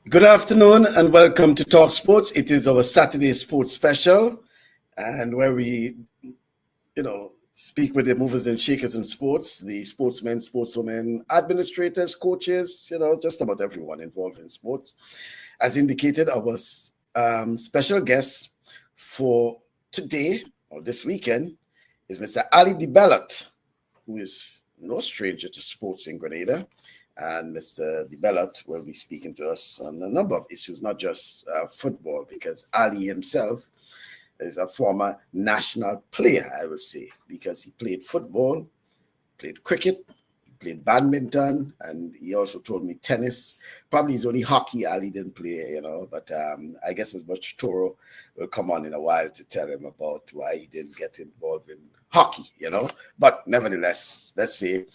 Good afternoon and welcome to TalkSports. It is our Saturday sports special, and where we, speak with the movers and shakers in sports, the sportsmen, sportswomen, administrators, coaches, just about everyone involved in sports. As indicated, our special guest for today or this weekend is Mr. Ali Debellotte, who is no stranger to sports in Grenada. And Mr. Debellotte will be speaking to us on a number of issues, not just football, because Ali himself is a former national player, I would say, because he played football, played cricket, he played badminton, and he also told me tennis. Probably it's only hockey Ali didn't play, but I guess as much Toro will come on in a while to tell him about why he didn't get involved in hockey, But nevertheless, let's say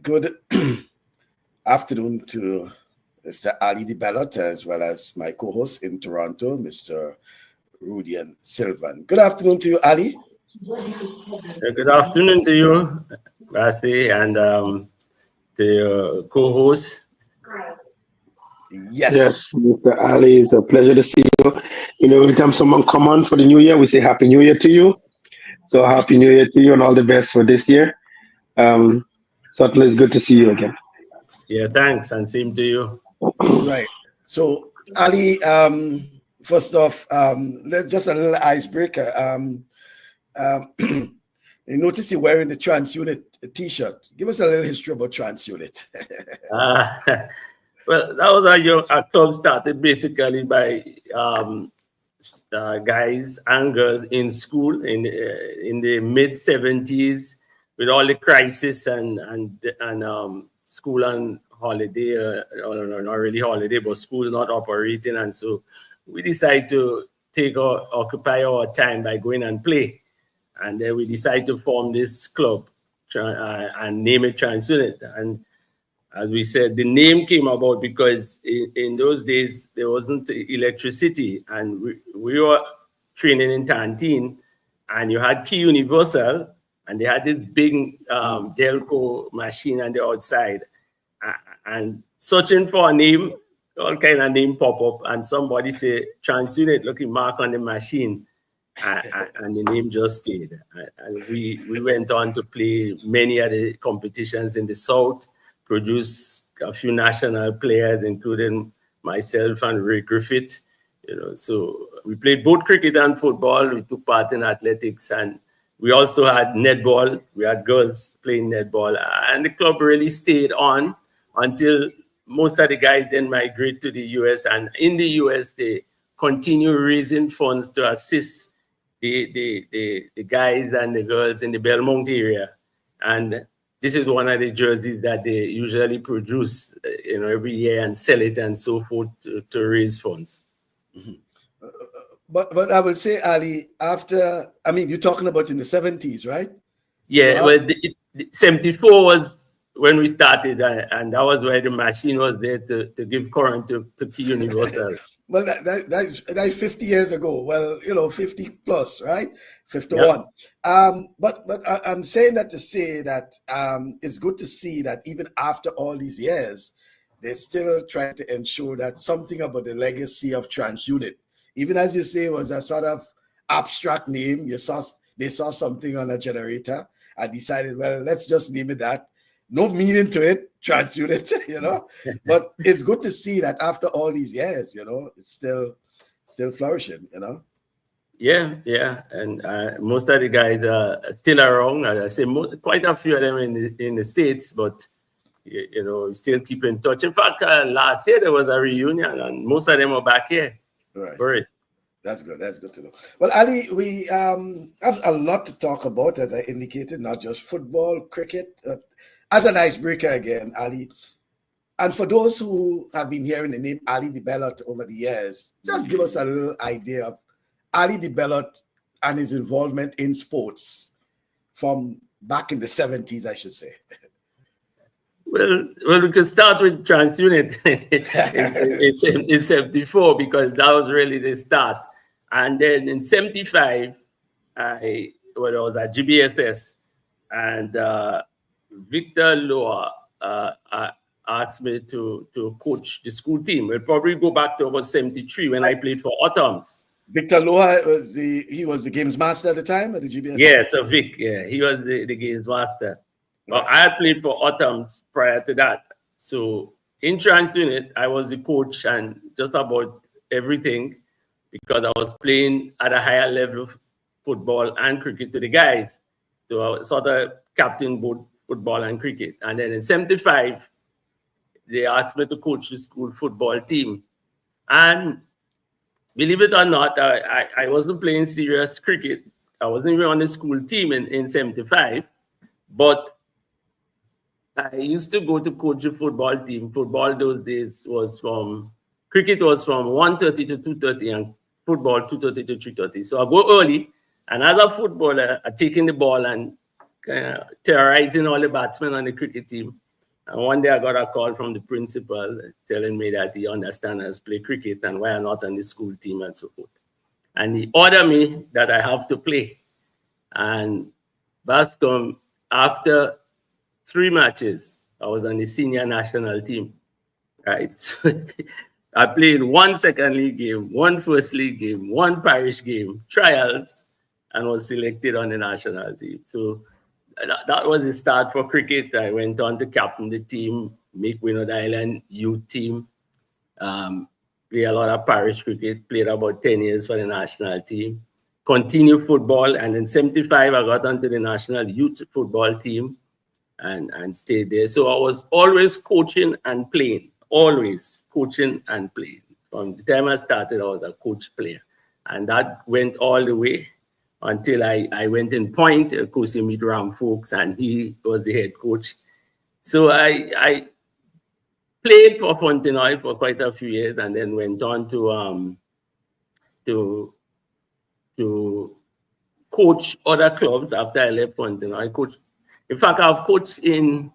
good afternoon to Mr. Ali Debellotte, as well as my co-host in Toronto, Mr. Rudian Silvan. Good afternoon to you, Ali. Good afternoon to you, Basi, and to your co-host. Yes, Mr. Ali, it's a pleasure to see you. Every time someone come on for the new year, we say Happy New Year to you. So Happy New Year to you and all the best for this year. Certainly it's good to see you again. Yeah, thanks, and same to you. Right. So, Ali, first off, just a little icebreaker. You notice you're wearing the TransUnit T-shirt. Give us a little history about TransUnit. Well, that was a club started basically by guys and girls in school in the mid 70s with all the crisis and school on holiday, or not really holiday, but school not operating. And so we decided to occupy our time by going and play. And then we decided to form this club and name it TransUnit. And as we said, the name came about because in those days, there wasn't electricity. And we were training in Tantine, and you had Key Universal, and they had this big Delco machine on the outside. And searching for a name, all kind of name pop up, and somebody say TransUnit, looking mark on the machine, and the name just stayed. And we went on to play many of the competitions in the South, produce a few national players, including myself and Ray Griffith. So we played both cricket and football. We took part in athletics, and we also had netball. We had girls playing netball, and the club really stayed on until most of the guys then migrate to the US. And in the US, they continue raising funds to assist the guys and the girls in the Belmont area. And this is one of the jerseys that they usually produce, every year and sell it and so forth to raise funds. Mm-hmm. But I will say, Ali, you're talking about in the 70s, right? Yeah, so 74 was when we started, and that was where the machine was there to give current to Key Universal. Well, that's 50 years ago. Well, 50 plus, right? 51. Yep. But I'm saying that to say that it's good to see that even after all these years, they're still trying to ensure that something about the legacy of TransUnit, even as you say, was a sort of abstract name. They saw something on a generator and decided, well, let's just name it that. No meaning to it, TransUnit, But it's good to see that after all these years, it's still flourishing, Yeah, and most of the guys are still around. As I say, quite a few of them in the States, but still keep in touch. In fact, last year there was a reunion, and most of them are back here. Right. For it. That's good. That's good to know. Well, Ali, we have a lot to talk about, as I indicated, not just football, cricket. As an icebreaker again, Ali, and for those who have been hearing the name Ali Debellotte over the years, just give us a little idea of Ali Debellotte and his involvement in sports from back in the 70s, I should say. Well, we could start with TransUnit in 74 because that was really the start. And then in 75, I was at GBSS, and Victor Loa asked me to coach the school team. We'll probably go back to about 73 when I played for Autumns. Victor Loa was the games master at the time at the GBS. Yeah, so Vic, he was the games master. But I had played for Autumns prior to that. So in trans unit, I was the coach and just about everything because I was playing at a higher level of football and cricket to the guys. So I was sort of captain both football and cricket. And then in 75, they asked me to coach the school football team. And believe it or not, I wasn't playing serious cricket. I wasn't even on the school team in 75. But I used to go to coach the football team. Football those days cricket was from 1:30 to 2:30 and football 2:30 to 3:30. So I go early. And as a footballer, I'm taking the ball and terrorizing all the batsmen on the cricket team. And one day I got a call from the principal telling me that he understands us play cricket and why I'm not on the school team and so forth. And he ordered me that I have to play. And Bascom, after 3 matches, I was on the senior national team, right? I played 1 second league game, 1 first league game, 1 parish game, trials, and was selected on the national team. So that was the start for cricket. I went on to captain the team, make Grenada Island youth team, play a lot of parish cricket, played about 10 years for the national team, continue football, and in 75, I got onto the national youth football team and stayed there. So I was always coaching and playing, always coaching and playing. From the time I started, I was a coach player. And that went all the way until I went in Point, of course, you meet Ram Folks, and he was the head coach. So I played for Fontenoy for quite a few years, and then went on to coach other clubs after I left Fontenoy. In fact, I've coached in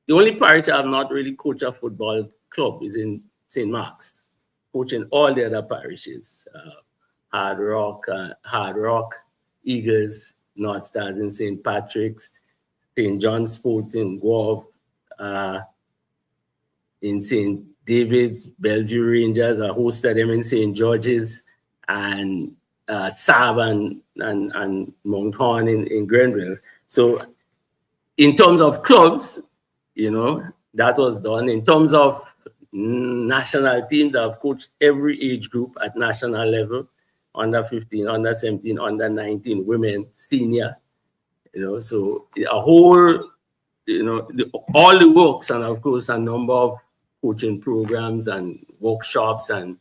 the only parish I've not really coached a football club is in St. Mark's. Coaching all the other parishes, Hard Rock, Eagles, North Stars in St. Patrick's, St. John's Sports in Guelph, in St. David's, Bellevue Rangers. I hosted them in St. George's, and Sab and Mount Horn in Grenville. So in terms of clubs, that was done. In terms of national teams, I've coached every age group at national level. Under 15, under 17, under 19, women, senior, so a whole, all the works, and of course, a number of coaching programs and workshops and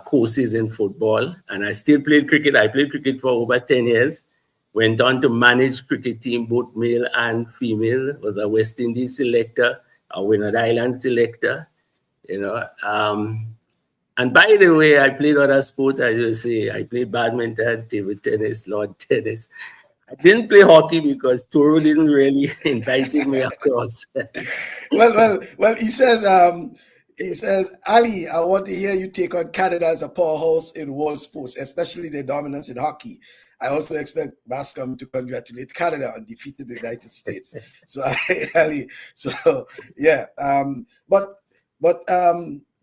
courses in football. And I still played cricket. I played cricket for over 10 years. Went on to manage cricket team, both male and female. Was a West Indies selector, a Grenada Island selector, And by the way, I played other sports. I just say I played badminton, table tennis, lawn tennis. I didn't play hockey because Toro didn't really invite me across. Well, he says, Ali, I want to hear you take on Canada as a powerhouse in world sports, especially their dominance in hockey. I also expect Bascom to congratulate Canada on defeating the United States. So, Ali, yeah.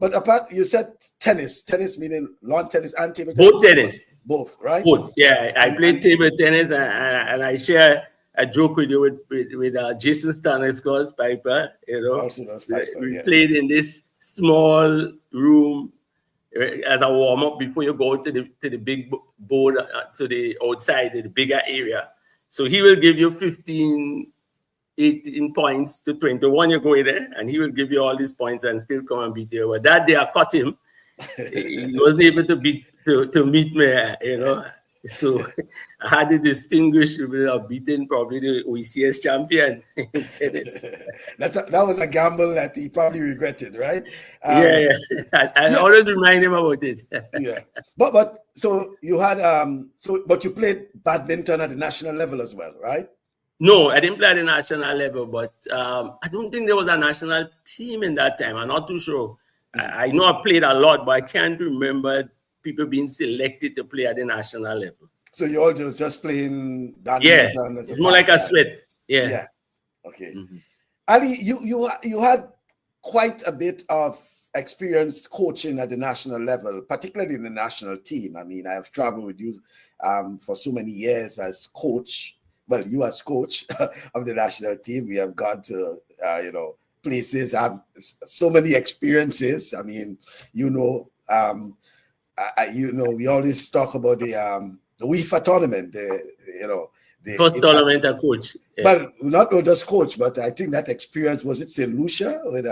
But apart, you said tennis meaning lawn tennis and table tennis? Both tennis. Both, right? Both, yeah. I played table tennis and I share a joke with you with Jason Stanislav's Piper, Also does Piper, we played in this small room as a warm-up before you go to the big board, to the outside, the bigger area. So he will give you 18 points to 21, you go in there, and he will give you all these points and still come and beat you. But that day I caught him. He wasn't able to meet me, So I had the distinguished of beating probably the OECS champion in tennis. That was a gamble that he probably regretted, right? I always remind him about it. Yeah, but so you had but you played badminton at the national level as well, right? No, I didn't play at the national level, but I don't think there was a national team in that time. I'm not too sure. I know I played a lot, but I can't remember people being selected to play at the national level. So you all just playing badminton? It's more like a sweat. Yeah. Okay. Mm-hmm. Ali, you had quite a bit of experience coaching at the national level, particularly in the national team. I mean, I have traveled with you for so many years as coach. Well, you as coach of the national team. We have gone to, places, have so many experiences. I mean, we always talk about the UEFA tournament, the first tournament I coach. Yeah. But not just coach, but I think that experience, was it St. Lucia with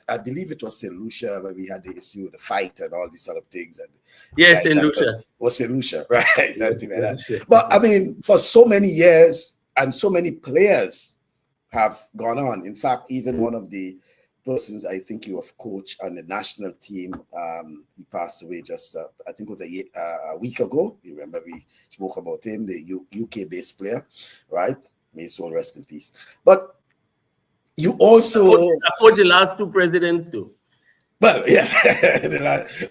I believe it was St. Lucia where we had the issue, the fight and all these sort of things. And yes, St. Lucia. Was St. Lucia, right? Yeah, like that. But I mean, for so many years and so many players have gone on. In fact, even one of the persons I think you have coached on the national team, he passed away just, I think it was a week ago. You remember we spoke about him, the UK-based player, right? May his soul rest in peace. But you also... I coached the last two presidents too. Well, yeah,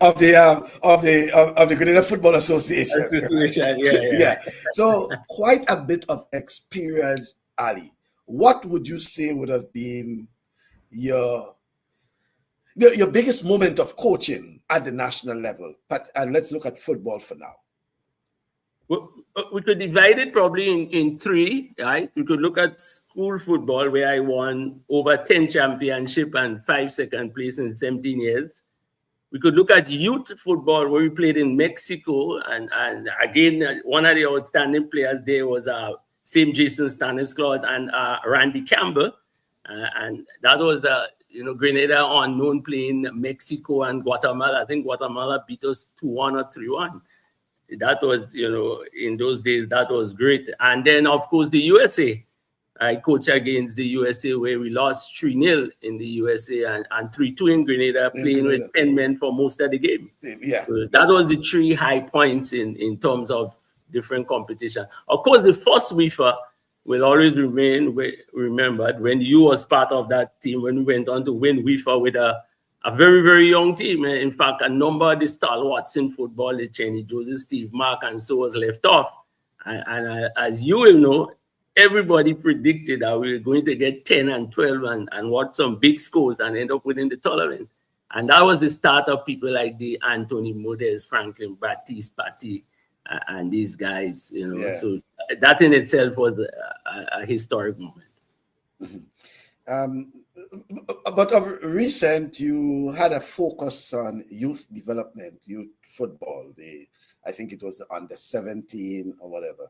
of the Grenada Football Association. Yeah. So quite a bit of experience, Ali. What would you say would have been your biggest moment of coaching at the national level? And let's look at football for now. We could divide it probably in three, right? We could look at school football, where I won over 10 championships and 5 second place in 17 years. We could look at youth football, where we played in Mexico. And again, one of the outstanding players there was St. Jason Stanislaus and Randy Campbell. And that was Grenada unknown playing Mexico and Guatemala. I think Guatemala beat us 2-1 or 3-1. That was, in those days, that was great. And then, of course, the USA. I coached against the USA, where we lost 3-0 in the USA and 3-2 in Grenada, playing with 10 men for most of the game. Yeah. So that was the 3 high points in terms of different competition. Of course, the first UEFA will always remain remembered when you was part of that team, when we went on to win UEFA with a very, very young team. In fact, a number of the stalwarts in football, the Cheney, Joseph, Steve Mark, and so was left off. And as you will know, everybody predicted that we were going to get 10 and 12 and what some big scores and end up winning the tournament. And that was the start of people like the Anthony Modest, Franklin Baptiste, Patty, and these guys, Yeah. So that in itself was a historic moment. Mm-hmm. But of recent, you had a focus on youth development, youth football. I think it was the under 17 or whatever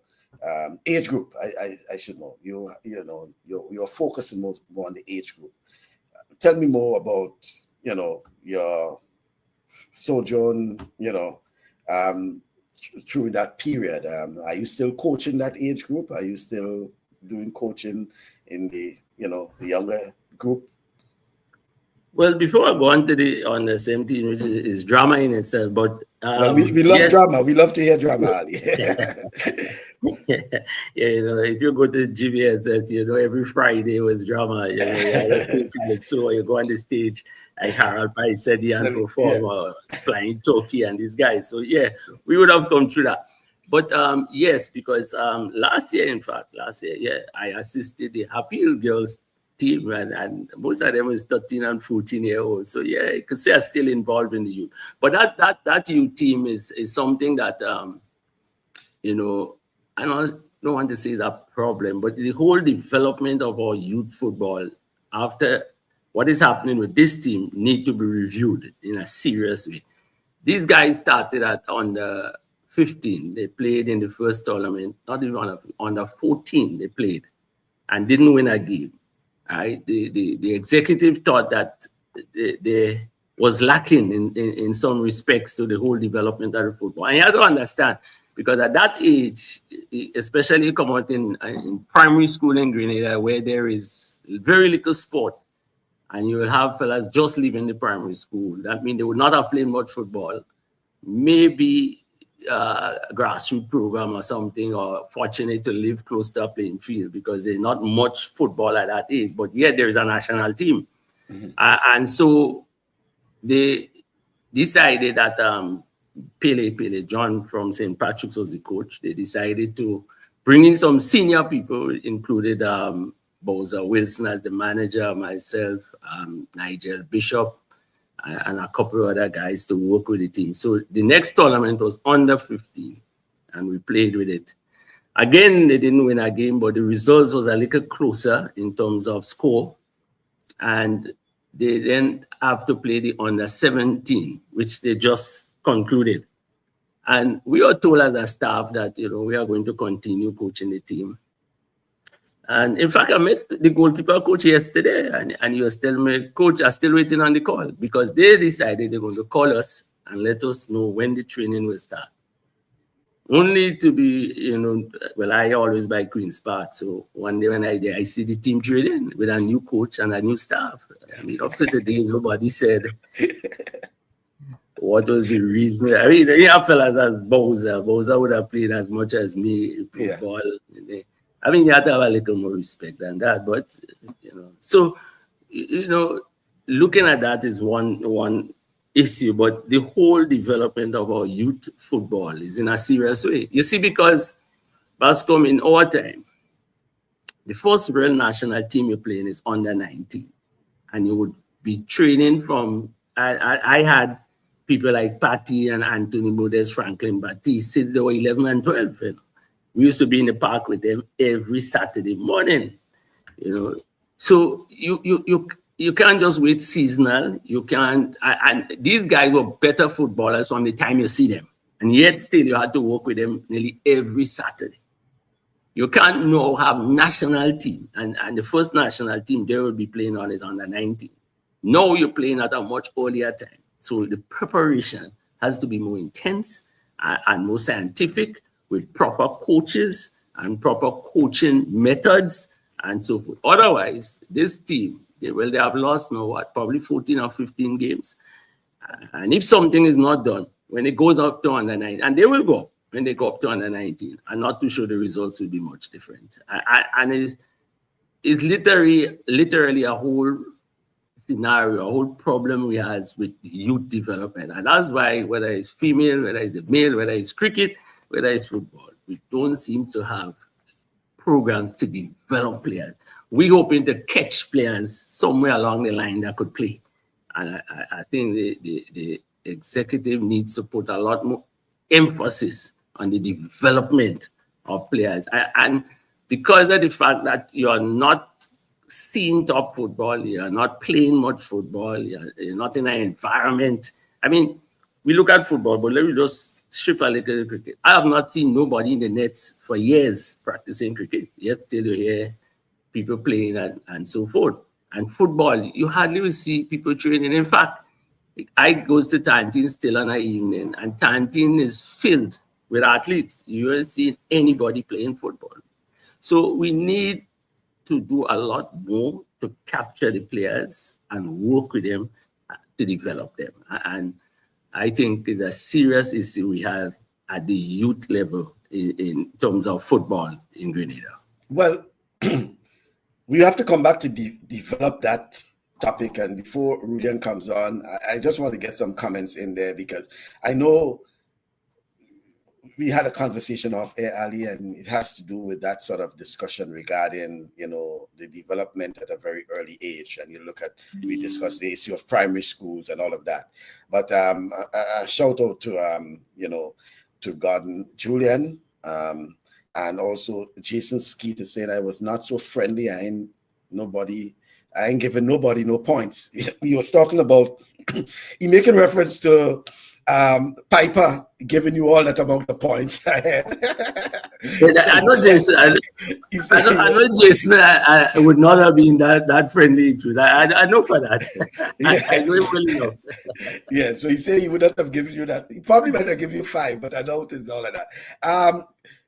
age group. I should know. You're focusing more on the age group. Tell me more about your sojourn. Through that period. Are you still coaching that age group? Are you still doing coaching in the younger group? Well, before I go on to the under 17, which is drama in itself, but we love drama. We love to hear drama, Ali. If you go to GBSS, every Friday was drama. So you go on the stage, like Harold Pai said, he and perform Flying Turkey and these guys. So we would have come through that. But yes, because last year, I assisted the Happy Hill Girls team, and most of them was 13 and 14 year old. So you could say I'm still involved in the youth. But that youth team is something that I don't want to say is a problem, but the whole development of our youth football after what is happening with this team need to be reviewed in a serious way. These guys started at under 15. They played in the first tournament, not even under 14 they played and didn't win a game. Right? The executive thought that they was lacking in some respects to the whole development of the football. And you have to understand, because at that age, especially come out in primary school in Grenada, where there is very little sport, and you will have fellas just leaving the primary school. That means they would not have played much football. Maybe a grassroots program or something, or fortunate to live close to a playing field, because there's not much football at that age. But yet there is a national team. Mm-hmm. And so they decided that Pele, John from St. Patrick's was the coach. They decided to bring in some senior people, included Bowser Wilson as the manager, myself, Nigel Bishop, and a couple of other guys to work with the team. So the next tournament was under 15, and we played with it. Again, they didn't win a game, but the results was a little closer in terms of score. And they then have to play the under 17, which they just concluded. And we were told as a staff that, we are going to continue coaching the team. And in fact, I met the goalkeeper coach yesterday, and he was telling me, Coach, I'm still waiting on the call, because they decided they're going to call us and let us know when the training will start. Only to be, I always buy Queen's Park. So one day when I see the team training with a new coach and a new staff. I mean, up to today, nobody said what was the reason. I mean, you have fellas as Bowser. Bowser would have played as much as me football. Yeah. I mean, you have to have a little more respect than that. But, so, looking at that is one issue, but the whole development of our youth football is in a serious way. You see, because Bascom, in our time, the first real national team you're playing is under 19. And you would be training from, I had people like Patty and Anthony Modest, Franklin Batiste, since they were 11 and 12. We used to be in the park with them every Saturday morning, So you can't just wait seasonal. You can't, and these guys were better footballers from the time you see them. And yet still you had to work with them nearly every Saturday. You can't now have national team. And the first national team they will be playing on is under 19. Now you're playing at a much earlier time. So the preparation has to be more intense and more scientific, with proper coaches and proper coaching methods and so forth. Otherwise, this team, they have lost now, probably 14 or 15 games. And if something is not done, when it goes up to under 19, and they will go when they go up to under 19, I'm not too sure the results will be much different. And it's literally a whole scenario, a whole problem we have with youth development. And that's why, whether it's female, whether it's male, whether it's cricket, whether it's football, we don't seem to have programs to develop players. We're hoping to catch players somewhere along the line that could play. And I think the executive needs to put a lot more emphasis on the development of players. And because of the fact that you're not seeing top football, you're not playing much football, you're not in an environment. I mean, we look at football, but let me just shift a little cricket. I have not seen nobody in the nets for years practicing cricket. Yet still you hear people playing and so forth. And football, you hardly will see people training. In fact, I go to Tantin still on an evening, and Tantin is filled with athletes. You won't see anybody playing football. So we need to do a lot more to capture the players and work with them to develop them. And I think it's a serious issue we have at the youth level in terms of football in Grenada. Well, we have to come back to develop that topic. And before Rulian comes on, I just want to get some comments in there, because I know we had a conversation off air, Ali, and it has to do with that sort of discussion regarding, the development at a very early age. And we discussed the issue of primary schools and all of that. But a shout out to, to Gordon Julian, and also Jason Skeeter saying I was not so friendly. I ain't giving nobody no points. He was talking about, he making reference to Piper giving you all that amount of points. I know Jason. I know Jason. I would not have been that friendly to that. I know for that. I know him really well. Yeah, so he said he would not have given you that. He probably might have given you 5, but I doubt it's all of that.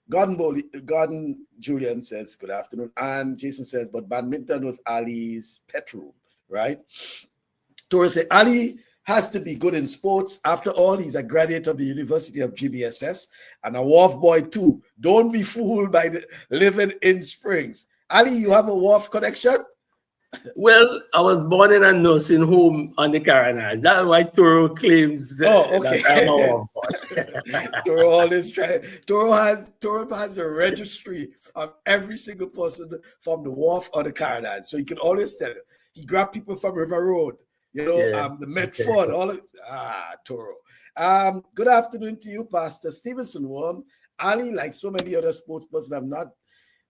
Gordon Julian says, good afternoon. And Jason says, but badminton was Ali's pet room, right? Torres said, Ali has to be good in sports. After all, he's a graduate of the University of GBSS and a Wharf boy too. Don't be fooled by the living in Springs. Ali, you have a Wharf connection? Well, I was born in a nursing home on the Caranaes. That's why Toro claims Oh, okay. that I'm a warm Toro has a registry of every single person from the wharf or the Caravan. So he can always tell you. He grabbed people from River Road, Yeah. the Medford, Toro. Good afternoon to you, Pastor Stevenson. Ali, like so many other sports persons, have not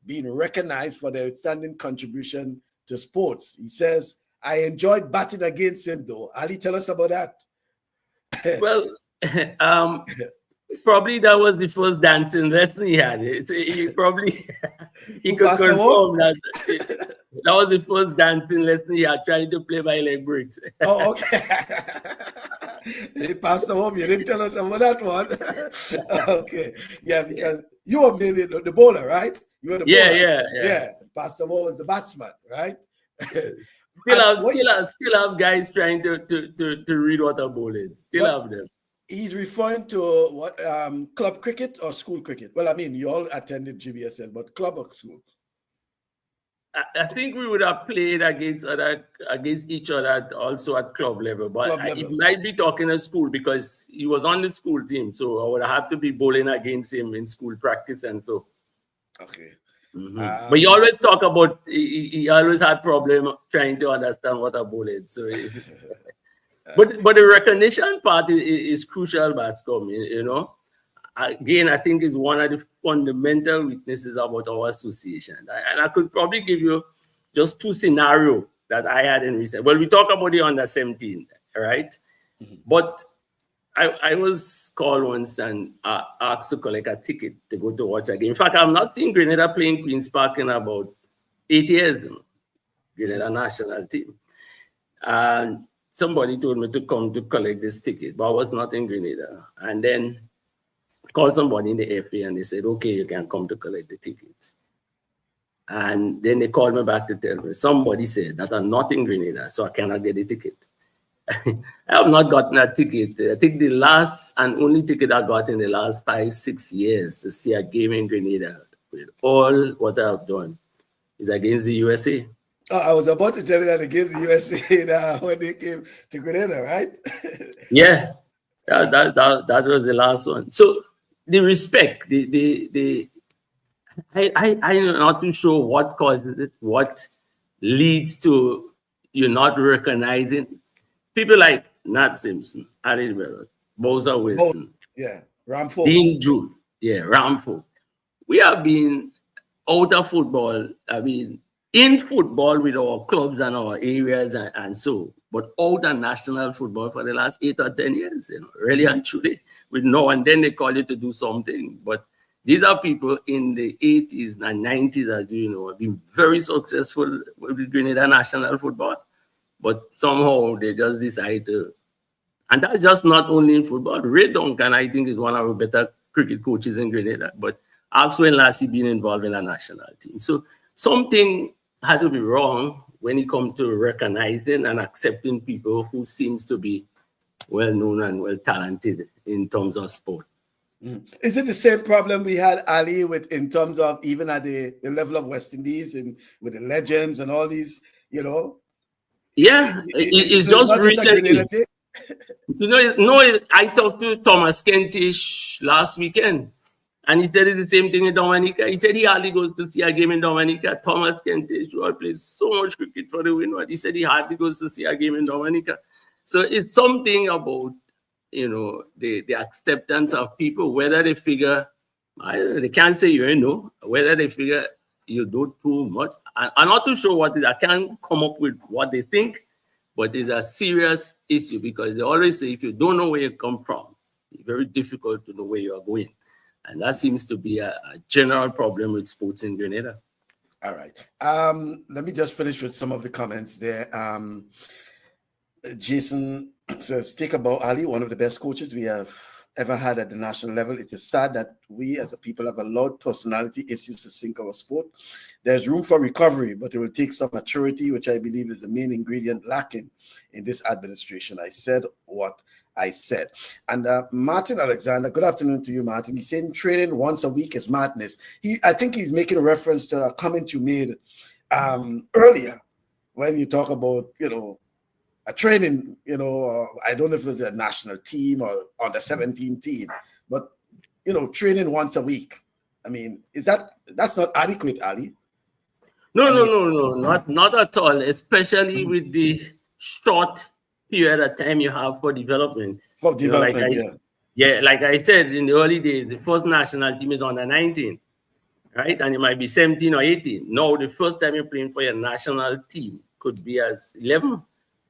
been recognized for their outstanding contribution to sports. He says, I enjoyed batting against him, though. Ali, tell us about that. Well, probably that was the first dancing lesson he had. He probably he could confirm that that was the first dancing lesson he had, trying to play by leg breaks. Oh, okay. He passed home. You didn't tell us about that one. Okay. Yeah, because you were mainly the bowler, right? You were the bowler. Yeah. Pastor Mo was the batsman, right? Still have guys trying to read what a ball is. Still have them. He's referring to what club cricket or school cricket? Well, I mean, you all attended GBSL, but club or school? I think we would have played against each other also at club level, but it might be talking at school because he was on the school team, so I would have to be bowling against him in school practice and so. Okay. Mm-hmm. But he always talk about he always had problem trying to understand what a bowl is. So, but the recognition part is crucial, Bascom. Again, I think is one of the fundamental weaknesses about our association. And I could probably give you just two scenarios that I had in recent. Well, we talk about the under 17, right? Mm-hmm. But I was called once and asked to collect a ticket to go to watch a game. In fact, I've not seen Grenada playing Queen's Park in about 8 years. Grenada national team. And somebody told me to come to collect this ticket, but I was not in Grenada. And then called somebody in the FA and they said, okay, you can come to collect the ticket. And then they called me back to tell me, somebody said that I'm not in Grenada, so I cannot get the ticket. I have not gotten a ticket. I think the last and only ticket I got in the last 5-6 years to see a game in Grenada with all what I've done is against the USA. Oh, I was about to tell you that against the USA when they came to Grenada, right? Yeah, that was the last one. So the respect, I'm not too sure what causes it, what leads to you not recognizing people like Nat Simpson, Ali Debellotte, Bowser Wilson, Ramfo, Dean Jewell, Ramfo. We have been out of football. I mean, in football with our clubs and our areas and so, but out of national football for the last 8 or 10 years, really and truly. With no, and then they call you to do something. But these are people in the 80s and 90s, as you know, have been very successful with the Grenada national football. But somehow they just decide to, and that's just not only in football. Ray Duncan, I think, is one of the better cricket coaches in Grenada. But ask when last he been involved in a national team. So something had to be wrong when it comes to recognizing and accepting people who seems to be well-known and well-talented in terms of sport. Is it the same problem we had, Ali, in terms of even at the level of West Indies and with the legends and all these, Yeah, it's just recently. I talked to Thomas Kentish last weekend, and he said it's the same thing in Dominica. He said he hardly goes to see a game in Dominica. Thomas Kentish, who plays so much cricket for the Windward, he said he hardly goes to see a game in Dominica. So it's something about, the acceptance of people, whether they figure, they can't say whether they figure you do too much. I'm not too sure what it is. I can't come up with what they think, but it's a serious issue because they always say if you don't know where you come from, it's very difficult to know where you are going. And that seems to be a general problem with sports in Grenada. All right. Let me just finish with some of the comments there. Jason says, take about Ali, one of the best coaches we have ever had at the national level. It is sad that we as a people have allowed personality issues to sink our sport. There's room for recovery, but it will take some maturity, which I believe is the main ingredient lacking in this administration. I said what I said. And Martin Alexander, good afternoon to you, Martin. He's saying training once a week is madness. I think he's making a reference to a comment you made earlier when you talk about, a training, I don't know if it's a national team or on the 17 team, but, training once a week. I mean, that's not adequate, Ali? No, not at all, especially with the short period of time you have for development. Like I said, in the early days, the first national team is under 19, right? And it might be 17 or 18. Now, the first time you're playing for your national team could be as 11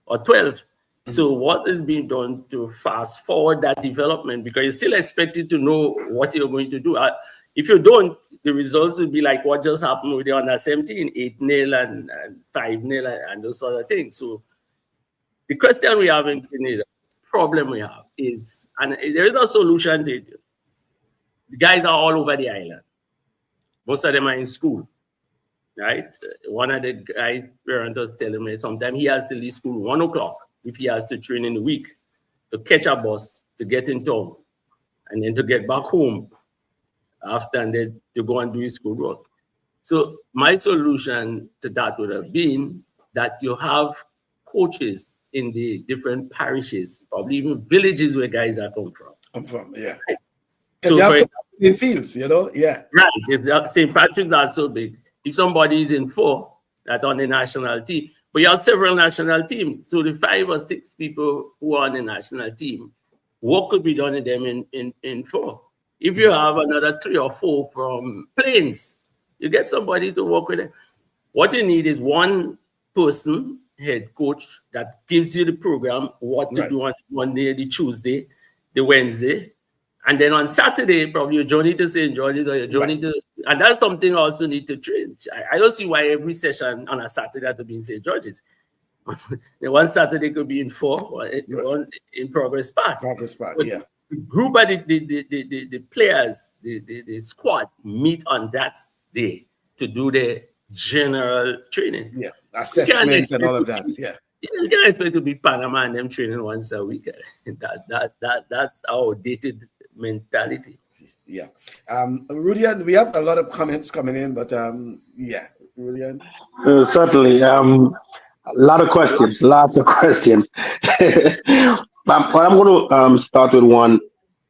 or 12. So what is being done to fast forward that development? Because you're still expected to know what you're going to do. If you don't, the results will be like what just happened with the under 17, 8-0 and 5-0 and those sort of things. So the question we have in Grenada, problem we have is, and there is a solution to it. The guys are all over the island. Most of them are in school, right? One of the guys' parents was telling me sometimes he has to leave school 1 o'clock if he has to train in the week to catch a bus to get in town and then to get back home after and then to go and do his schoolwork. So my solution to that would have been that you have coaches in the different parishes, probably even villages where guys are come from. Yeah. Because you have so in fields, yeah. Right. St. Patrick's are so big. If somebody is in 4, that's on the national team. But you have several national teams. So the 5 or 6 people who are on the national team, what could be done to them in 4? If you have another 3 or 4 from Plains, you get somebody to work with them. What you need is one person, head coach, that gives you the program, what to do on Monday, the Tuesday, the Wednesday. And then on Saturday, probably your journey to St. George's or your journey to... And that's something you also need to train. I don't see why every session on a Saturday has to be in St. George's. One Saturday could be in 4 or in Progress Park. Yeah. The group of the players, the squad meet on that day to do the general training. Yeah, assessments and all of that. Yeah. You can't expect to be Panama and them training once a week. That's our dated mentality. Yeah. Rudian, we have a lot of comments coming in, but yeah, Rudian. Certainly. Lots of questions. But I'm going to start with one.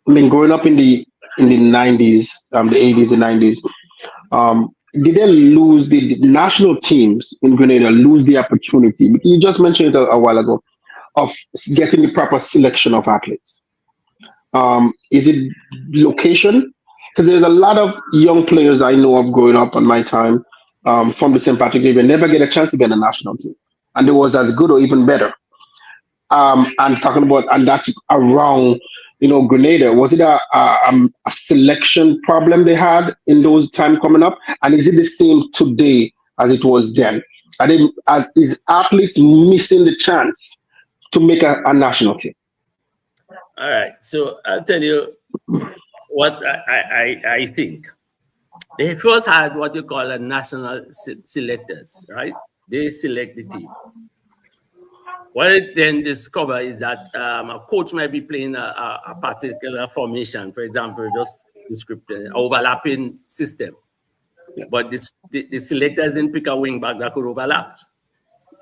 I mean, growing up in the 90s, the 80s and 90s, did they lose the national teams in Grenada lose the opportunity? You just mentioned it a while ago of getting the proper selection of athletes. Is it location? Because there's a lot of young players I know of growing up on my time from the St. Patrick's area never get a chance to be on a national team, and it was as good or even better. And talking about, and that's around, Grenada. Was it a selection problem they had in those times coming up? And is it the same today as it was then? Is athletes missing the chance to make a national team? All right. So I'll tell you what I think. They first had what you call a national selectors, right? They select the team. What it then discover is that a coach might be playing a particular formation, for example, just description, overlapping system. Yeah. But the selectors didn't pick a wing back that could overlap.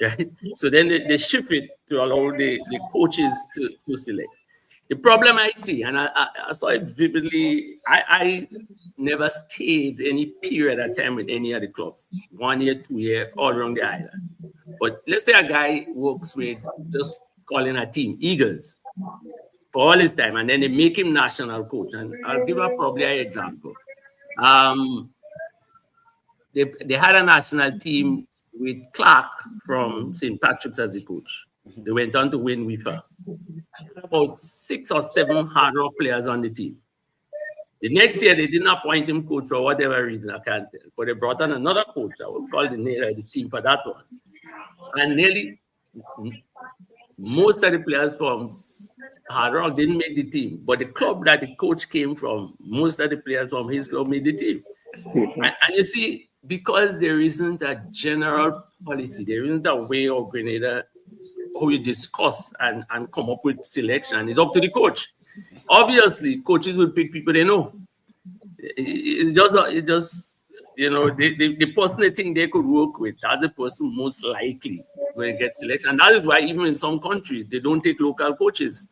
Right? So then they shift it to allow the coaches to select. The problem I see, and I saw it vividly, I never stayed any period of time with any of the clubs, 1 year, 2 years, all around the island. But let's say a guy works with, just calling a team, Eagles, for all his time, and then they make him national coach. And I'll give probably an example. They had a national team with Clark from St. Patrick's as the coach. They went on to win WIFA. About 6 or 7 hard rock players on the team. The next year, they didn't appoint him coach for whatever reason, I can't tell. But they brought on another coach. I would call the team for that one. And nearly most of the players from Hard Rock didn't make the team. But the club that the coach came from, most of the players from his club made the team. And you see, because there isn't a general policy, there isn't a way of Grenada how you discuss and come up with selection. It's up to the coach. Obviously, coaches will pick people they know. The person they think they could work with, that's the person most likely going to get selection. And that is why even in some countries, they don't take local coaches.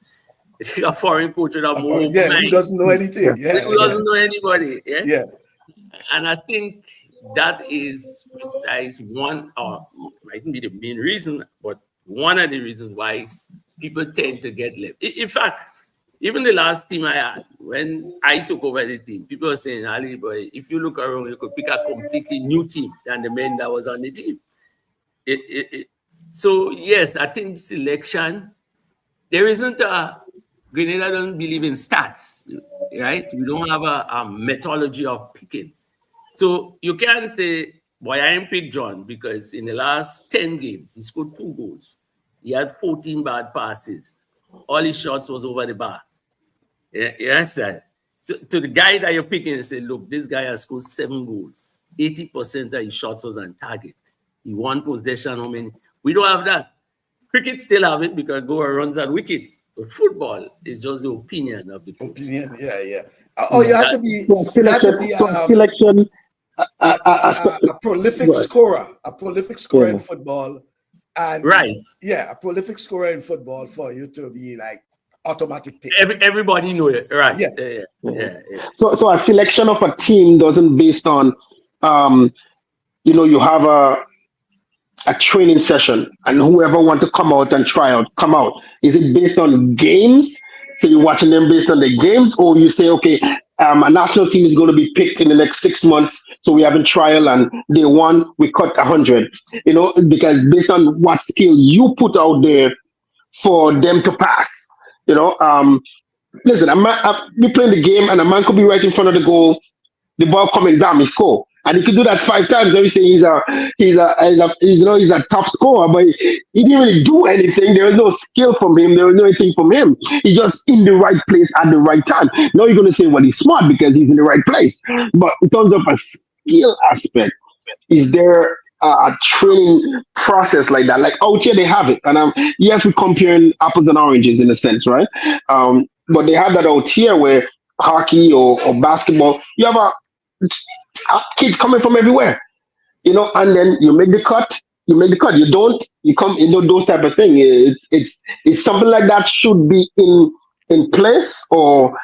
They take a foreign coach that are more who doesn't know anything. Who doesn't know anybody. Yeah. And I think that is precise one, or mightn't be the main reason, but one of the reasons why people tend to get left. In fact, even the last team I had, when I took over the team, people were saying, Ali, boy, if you look around, you could pick a completely new team than the men that was on the team. So, yes, I think selection, there isn't a, Grenada doesn't believe in stats, right? We don't have a methodology of picking. So you can't say, boy, I ain't pick John because in the last 10 games, he scored 2 goals. He had 14 bad passes. All his shots was over the bar. Yes, sir. So to the guy that you're picking and say, look, this guy has scored 7 goals. 80% of his shots was on target. He won possession. How many? We don't have that. Cricket still have it because Goa runs at wicket. But football is just the opinion of the coach. Opinion, yeah. Oh, you have to be selection. A prolific scorer, in football, and a prolific scorer in football for you to be like automatic pick. Everybody know it, right? Yeah. So a selection of a team doesn't based on, you have a training session and whoever want to come out and try out, come out. Is it based on games? So you're watching them based on the games, or you say, okay, a national team is going to be picked in the next 6 months, so we have a trial and day 1 we cut 100. Because based on what skill you put out there for them to pass. Listen, we playing the game and a man could be right in front of the goal, the ball coming down, he score. And he could do that 5 times. Then we say he's a top scorer, but he didn't really do anything. There was no skill from him. There was no anything from him. He's just in the right place at the right time. Now you're going to say, well, he's smart because he's in the right place. But in terms of a skill aspect, is there a training process like that? Like out here, they have it. And yes, we're comparing apples and oranges in a sense, right? But they have that out here where hockey or basketball, you have kids coming from everywhere, and then you make the cut. You don't. You come. Those type of thing. It's something like that should be in place, or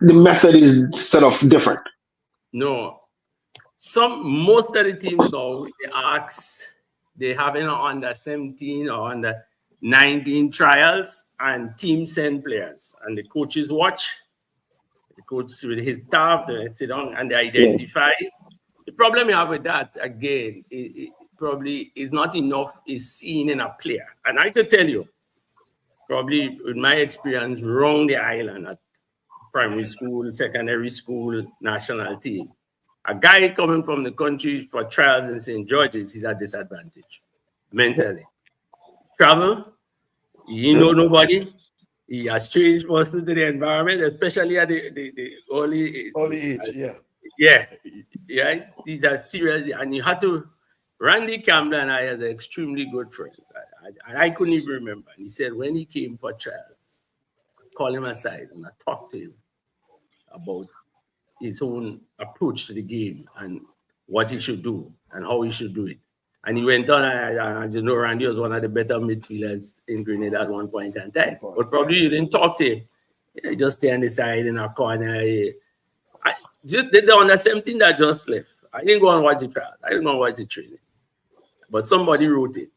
the method is sort of different. No, most of the teams though they have under 17 or under 19 trials, and teams send players, and the coaches watch. The coach with his staff, they sit down and they identify. Yeah. The problem you have with that, again, it probably is not enough is seen in a player. And I can tell you, probably with my experience around the island at primary school, secondary school, national team, a guy coming from the country for trials in St. George's is at disadvantage mentally. Travel, he know nobody. He has changed person to the environment, especially at the early age. Yeah. These are serious, and you had to. Randy Campbell and I are extremely good friends. I couldn't even remember. And he said when he came for trials, I called him aside and I talked to him about his own approach to the game and what he should do and how he should do it. And he went on, as you know, Randy was one of the better midfielders in Grenada at one point in time. But probably you didn't talk to him. You just stay on the side in a corner. The under 17 that just left. I didn't go and watch the trials. I didn't go and watch the training. But somebody wrote it.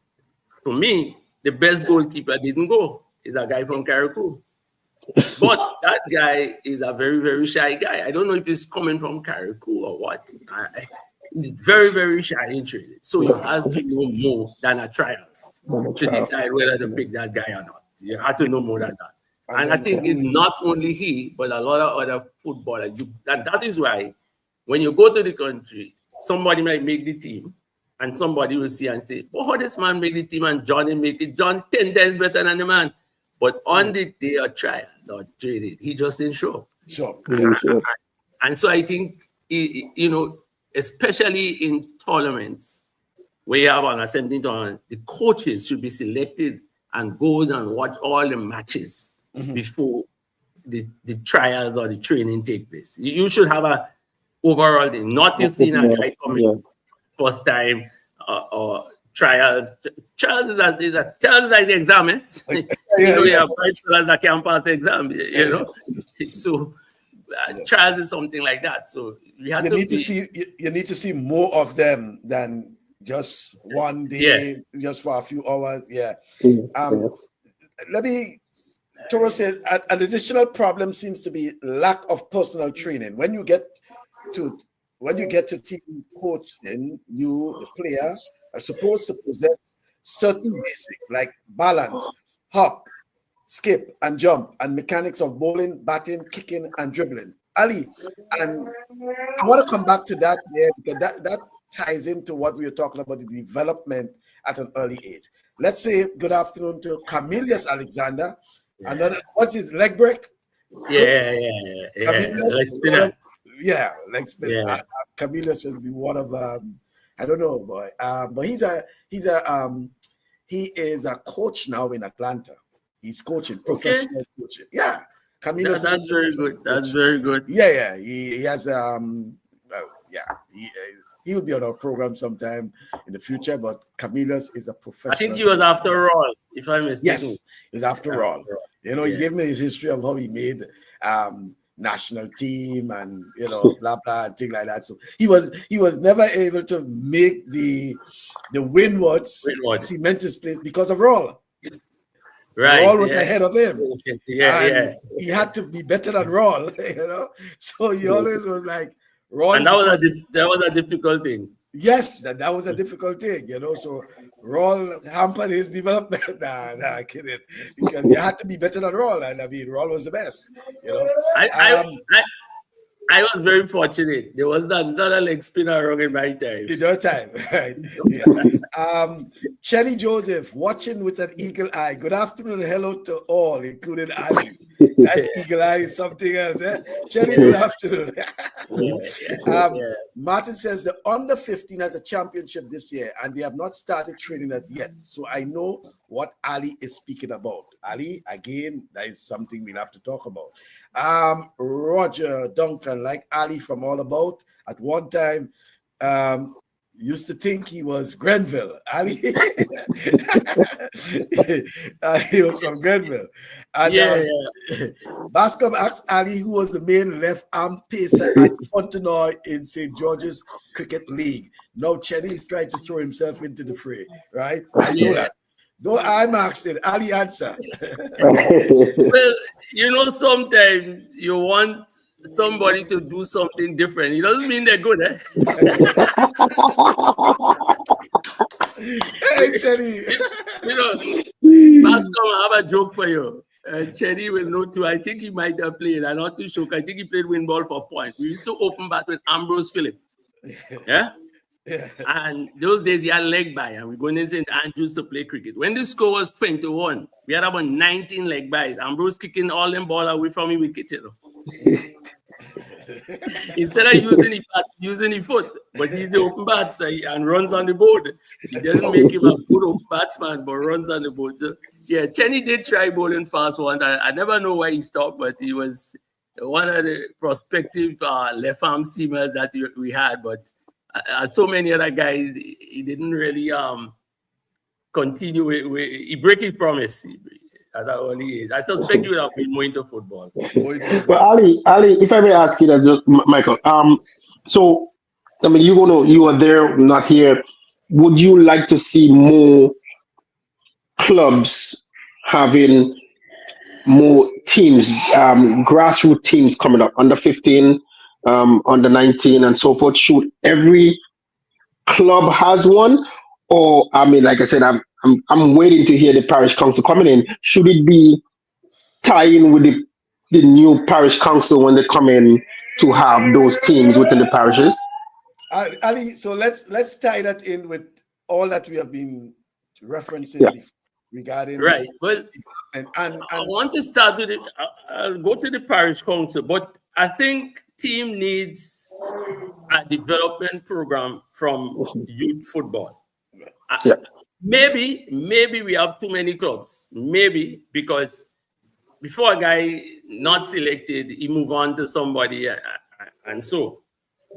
For me, the best goalkeeper didn't go. He's a guy from Carriacou. But that guy is a very, very shy guy. I don't know if he's coming from Carriacou or what. He's very, very shy in training. So you have to know more than a trials to decide whether to pick that guy or not. You have to know more than that. And I think it's not only he, but a lot of other footballers. And that is why when you go to the country, somebody might make the team and somebody will see and say, oh, this man make the team and John didn't make it. John 10 times better than the man. But on the day of trials or training, he just didn't show up. Sure. And so I think, especially in tournaments where you have on a 17 tournament, the coaches should be selected and go and watch all the matches before the trials or the training take place. You should have a overall thing, not just seeing a guy coming first time or trials. Trials is like the exam, eh? You have trials that can't pass the exam, you know. So trials is something like that. So we have you need to see more of them than just one day, just for a few hours. Let me. Toro says an additional problem seems to be lack of personal training. When you get to team coaching, you, the player, are supposed to possess certain basic like balance, hop, skip, and jump, and mechanics of bowling, batting, kicking, and dribbling. Ali, and I want to come back to that there because that ties into what we were talking about, the development at an early age. Let's say good afternoon to Camillus Alexander. Another, what's his leg break? Leg spinner. Leg spinner. Camillus will be one of I don't know, boy. But he is a coach now in Atlanta. He's coaching, professional coaching. Yeah. Camillus, that's very good. That's very good. Yeah. He has he will be on our program sometime in the future, but Camillus is a professional. I think he was after all, if I'm mistaken. Yes, he's after all. You know, he gave me his history of how he made national team and blah blah and things like that. So he was never able to make the Windwards Cementis place because of Raul. Right, Raul was ahead of him. He had to be better than Raul, So he always was like Raul. And that was a difficult thing. Yes, that was a difficult thing, So Raul hampered his development. Nah, kidding. Because you had to be better than Raul, and I mean, Raul was the best. I was very fortunate. There was not a leg spinner wrong in my time. In your time, right? Yeah. Chenny Joseph, watching with an eagle eye. Good afternoon and hello to all, including Ali. That's eagle eye is something else, eh? Chenny, good afternoon. Martin says the under 15 has a championship this year and they have not started training as yet. So I know what Ali is speaking about. Ali, again, that is something we'll have to talk about. Roger Duncan, like Ali from All About, at one time used to think he was Grenville. Ali, he was from Grenville. And Bascom asked Ali who was the main left arm pacer at Fontenoy in St. George's Cricket League. Now Chenny is trying to throw himself into the fray, right? I know that. No, I'm asking. Ali, answer. Well, sometimes you want somebody to do something different. It doesn't mean they're good, eh? Hey, Chenny. Bascom, I have a joke for you. Chenny will know too. I think he might have played. I'm not too sure. I think he played win ball for point. We used to open bat with Ambrose Phillip. Yeah? And those days he had leg by, and we're going in St. Andrews to play cricket. When the score was 21, we had about 19 leg bys. Ambrose kicking all them ball away from the wicket, Instead of using his foot, but he's the open bats and runs on the board. He doesn't make him a good open batsman, but runs on the board. So, Chenny did try bowling fast once. I never know why he stopped, but he was one of the prospective left arm seamers that we had, but so many other guys, he didn't really continue he break his promise at that early age. I suspect you would have been more into football. But Ali, if I may ask you that, Michael. So I mean, you are there, not here. Would you like to see more clubs having more teams, grassroots teams coming up, under 15? Under 19 and so forth? Should every club has one, or I mean, like I said, I'm waiting to hear the parish council coming in. Should it be tying with the new parish council when they come in to have those teams within the parishes? Ali, so let's tie that in with all that we have been referencing regarding right. Well, and I want to start with it. I'll go to the parish council, but I think team needs a development program from youth football. Maybe we have too many clubs. Maybe because before a guy not selected, he move on to somebody and so.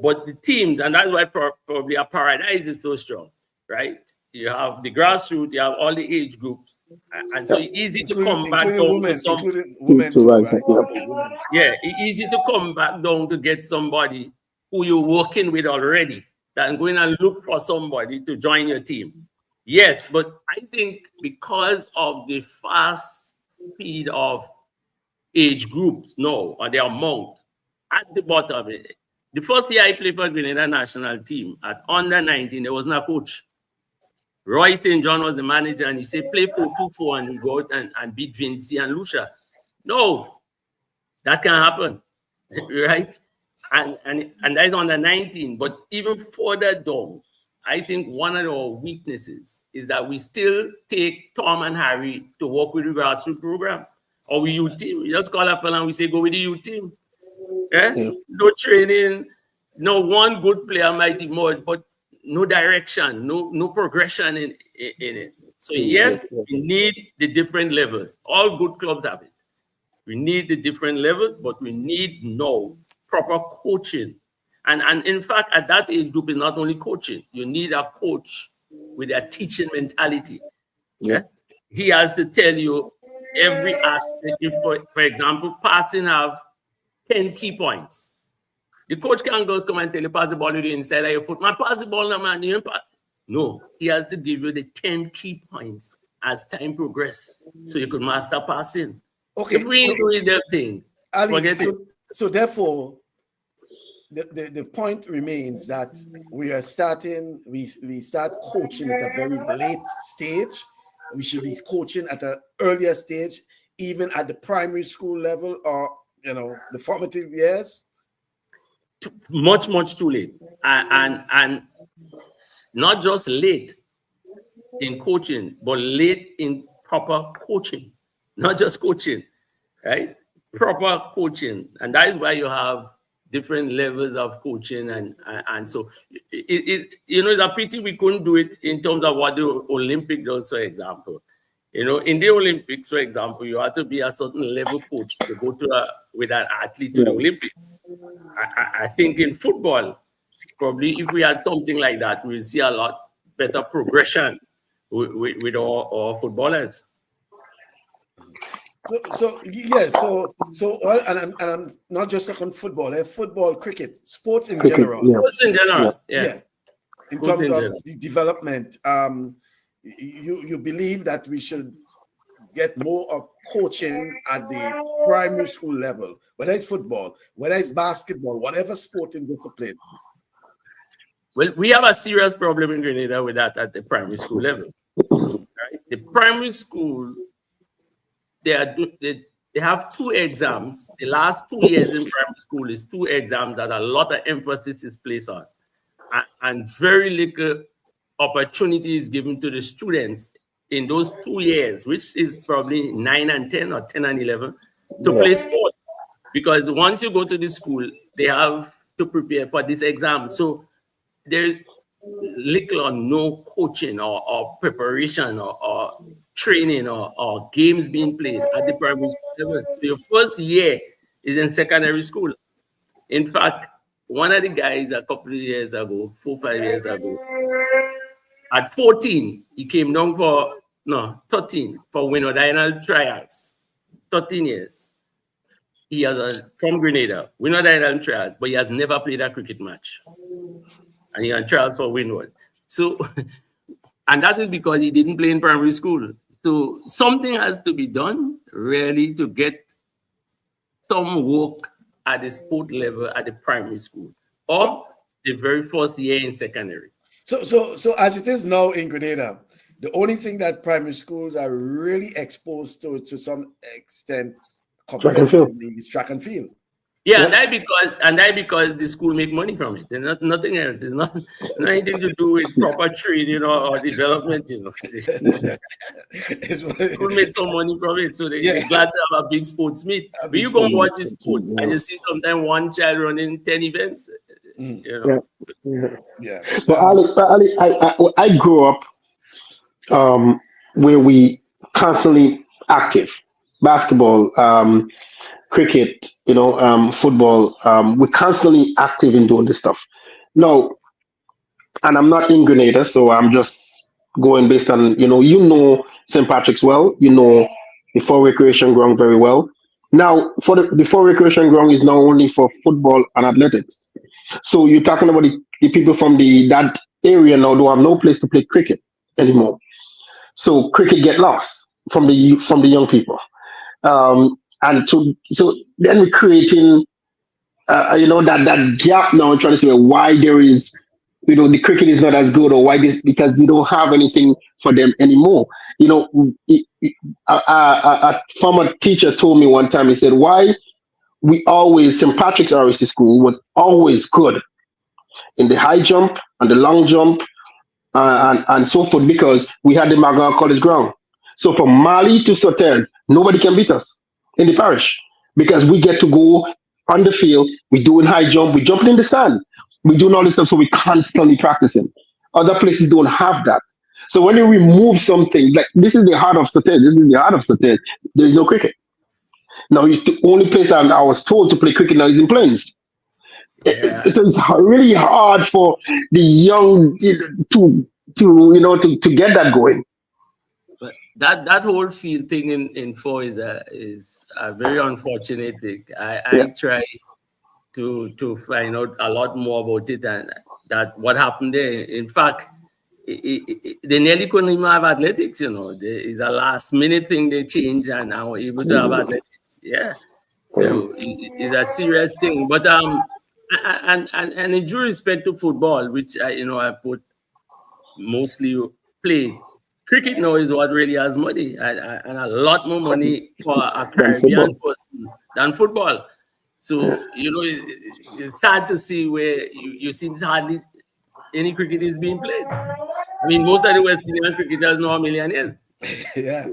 But the teams, and that's why probably our Paradise is so strong, right? you have the grassroots, you have all the age groups, and so it's easy to come back down to some. Including women too, right, right? yeah. Yeah, it's easy to come back down to get somebody who you're working with already than going and look for somebody to join your team. Yes, but I think because of the fast speed of age groups now, or the amount at the bottom, the first year I played for Grenada national team at under 19, there wasn't a coach. Roy St. John was the manager, and he said, play 4-2-4, and he go out and beat Vinci and Lucia. No, that can happen, right? And that's under 19. But even further down, I think one of our weaknesses is that we still take Tom and Harry to work with the grassroots program or we youth team. We just call a fella and we say, go with the youth team. Yeah? No training, no one good player might emerge, but no direction, no progression in it. So yes, we need the different levels. All good clubs have it. We need the different levels, but we need now proper coaching. And in fact, at that age group, it's not only coaching. You need a coach with a teaching mentality. Yeah. He has to tell you every aspect. If, for example, passing have 10 key points. The coach can't just come and tell you, pass the ball to the inside of your foot. Man, pass the ball now, man. You pass. No, he has to give you the 10 key points as time progresses so you could master passing. Okay. If we ain't doing that thing, Ali, so therefore, the point remains that we start coaching at a very late stage. We should be coaching at an earlier stage, even at the primary school level or, the formative years. Much too late. And not just late in coaching, but late in proper coaching. Not just coaching, right? Proper coaching. And that is why you have different levels of coaching. And so, it's a pity we couldn't do it in terms of what the Olympic does, for example. In the Olympics, for example, you have to be a certain level coach to go with an athlete to the Olympics. I think in football, probably if we had something like that, we'll see a lot better progression with our footballers. And I'm not just talking football, football, cricket, sports in general. Sports in general, yeah. In terms of the development, you believe that we should get more of coaching at the primary school level, whether it's football, whether it's basketball, whatever sporting discipline. Well, we have a serious problem in Grenada with that at the primary school level. Right? The primary school, they have 2 exams. The last 2 years in primary school is 2 exams that a lot of emphasis is placed on, and very little opportunity is given to the students in those 2 years, which is probably 9 and 10 or 10 and 11, to play sport. Because once you go to the school, they have to prepare for this exam. So there's little or no coaching or preparation or training or games being played at the primary school level. So your first year is in secondary school. In fact, one of the guys a couple of years ago, 4 or 5 years ago, at 14, he came down 13 for Grenadian trials. 13 years. He has from Grenada, Grenadian trials, but he has never played a cricket match. And he had trials for Winwood. So, and that is because he didn't play in primary school. So something has to be done really to get some work at the sport level at the primary school or the very first year in secondary. So as it is now in Grenada, the only thing that primary schools are really exposed to some extent competitively is track and field. Yeah, and that because the school make money from it. There's nothing else. It's not anything to do with proper training or development. School made some money from it, so they're glad to have a big sports meet. But you go watch the sports, and you see sometimes one child running 10 events. But Ali, I grew up where we constantly active, basketball, cricket, football. We're constantly active in doing this stuff. No, and I'm not in Grenada, so I'm just going based on, St. Patrick's well, the Four Recreation Ground very well. Now, the Four Recreation Ground is now only for football and athletics. So you're talking about the people from that area now don't have no place to play cricket anymore. So cricket get lost from the young people. And so then we're creating, that gap now, trying to say why there is, the cricket is not as good, or why this, because we don't have anything for them anymore. A former teacher told me one time, he said, why St. Patrick's RSC school was always good in the high jump and the long jump and so forth, because we had the Magana College ground. So from Mali to Sotels, nobody can beat us in the parish, because we get to go on the field, we're doing high jump, we're jumping in the sand, we're doing all this stuff, so we're constantly practicing. Other places don't have that. So when you remove some things, like this is the heart of Sotels, there's no cricket. Now, the only place I was told to play cricket now is in Plains. Yeah. So it's really hard for the young to get that going. But that whole field thing in four is a very unfortunate thing. I try to find out a lot more about it and that what happened there. In fact, they nearly couldn't even have athletics. It's a last minute thing they changed, and now we're able to have athletics. Yeah, so it's a serious thing. But and in due respect to football, which I put mostly played, cricket now is what really has money and a lot more money for a Caribbean person than football. So it's sad to see where you see hardly any cricket is being played. I mean, most of the West Indian cricketers know a millionaires. Yeah.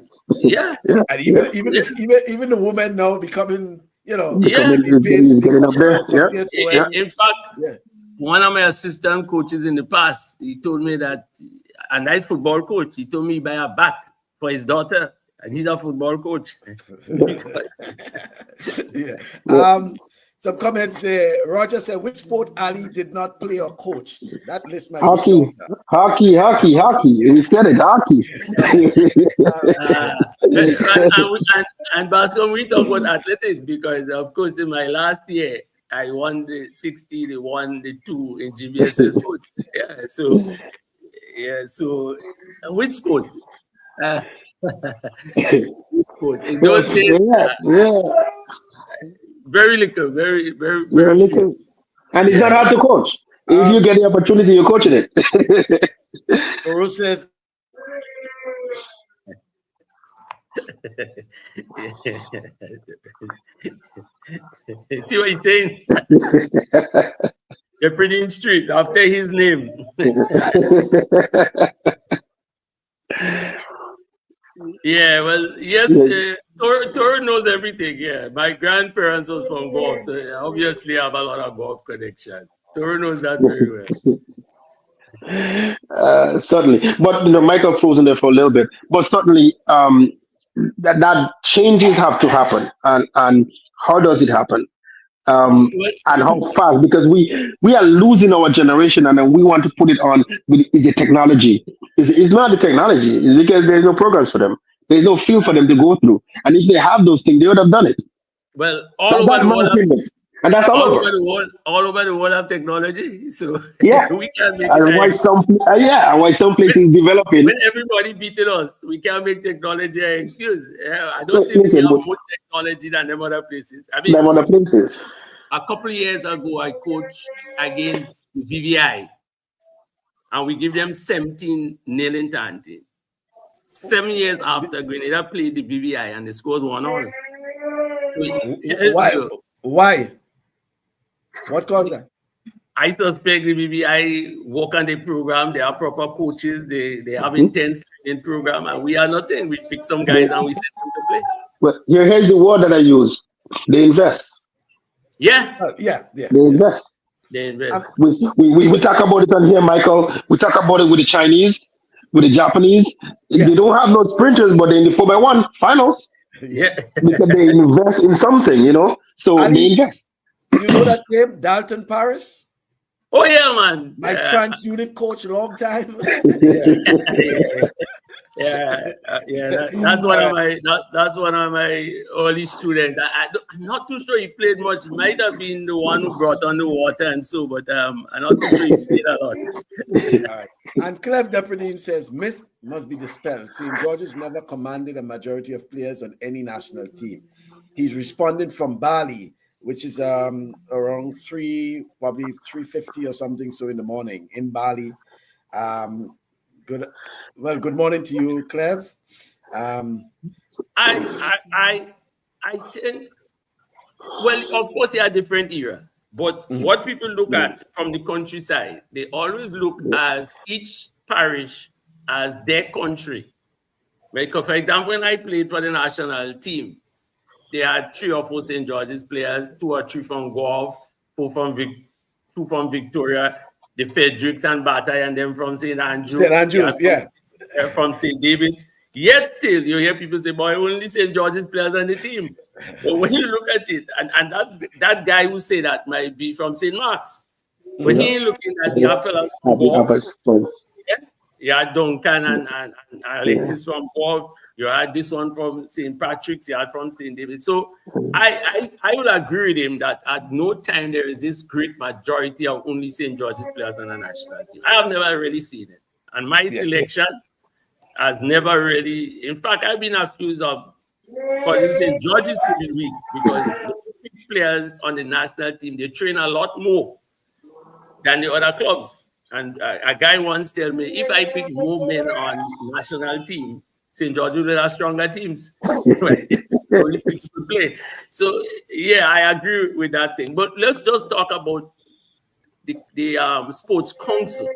And even the women now becoming, he's getting up there. In fact, one of my assistant coaches in the past, he told me that a night football coach, he told me he buy a bat for his daughter, and he's a football coach. Some comments there. Roger said, which sport Ali did not play or coach? That list might hockey. be shorter. Hockey. We said it, hockey. And Bascom, we talk about athletics because, of course, in my last year, I won the 60, they won the 2 in GBS sports. So which sport? Which sport? In those days, very little, very little. And it's not hard to coach. If you get the opportunity, you're coaching it. Oro says, see what he's saying? They're pretty in street after his name. Yeah, well, yes, Toro knows everything. Yeah, my grandparents was from golf, so obviously I have a lot of golf connection. Toro knows that very well. Certainly, but Michael froze in there for a little bit. But certainly, that changes have to happen, and how does it happen? And how fast? Because we are losing our generation, and then we want to put it on with the technology. It's not the technology. It's because there's no programs for them. There's no field for them to go through. And if they have those things, they would have done it. Well, all over the world have technology. So we can't make it. Why some places developing. When everybody beating us, we can't make technology an excuse. I don't think we have more technology than them other places. I mean, a couple of years ago, I coached against the VVI, and we give them 17 nil in Tanti. 7 years after, Grenada played the VVI, and the scores 1-1. Why? What caused that? I suspect the VVI work on the program. They are proper coaches. They have intense training program, and we are nothing. We pick some guys and we send them to play. Well, here's the word that I use. They invest. They invest. They invest. We talk about it on here, Michael. We talk about it with the Chinese, with the Japanese. They don't have no sprinters, but they're in the 4x1 finals. Yeah. Because they invest in something, So Ali, they invest. You know that game, Dalton Paris? Oh yeah, man. My trans unit coach, long time. That's one of my early students. I'm not too sure he played much. He might have been the one who brought on the water and so, but I'm not too sure he played a lot. All right. And Clef Depredine says myth must be dispelled. St. George's never commanded a majority of players on any national team. He's responding from Bali, which is around probably 3:50 or something so in the morning in Bali. Good morning to you, Clef. I think, well, of course, you are a different era, but what people look at from the countryside, they always look at each parish as their country. Because, for example, when I played for the national team, they had 3 or 4 St. George's players, 2 or 3 from Guelph, 2 from Victoria, the Fredericks and Bataille, and then from St. Andrews. St. Andrews, yeah. From St. David's. Yet still, you hear people say, boy, only St. George's players on the team. But when you look at it, and that guy who say that might be from St. Mark's. When he looking at the fellas from Guelph, you had Duncan and Alexis from Guelph. You had this one from St. Patrick's, you had from St. David. So I will agree with him that at no time there is this great majority of only St. George's players on the national team. I have never really seen it. And my selection has never really, in fact, I've been accused of causing St. George's to be weak because the players on the national team, they train a lot more than the other clubs. And a guy once told me, if I pick more men on national team, St. George will have stronger teams. Only people play. So, yeah, I agree with that thing. But let's just talk about the sports council.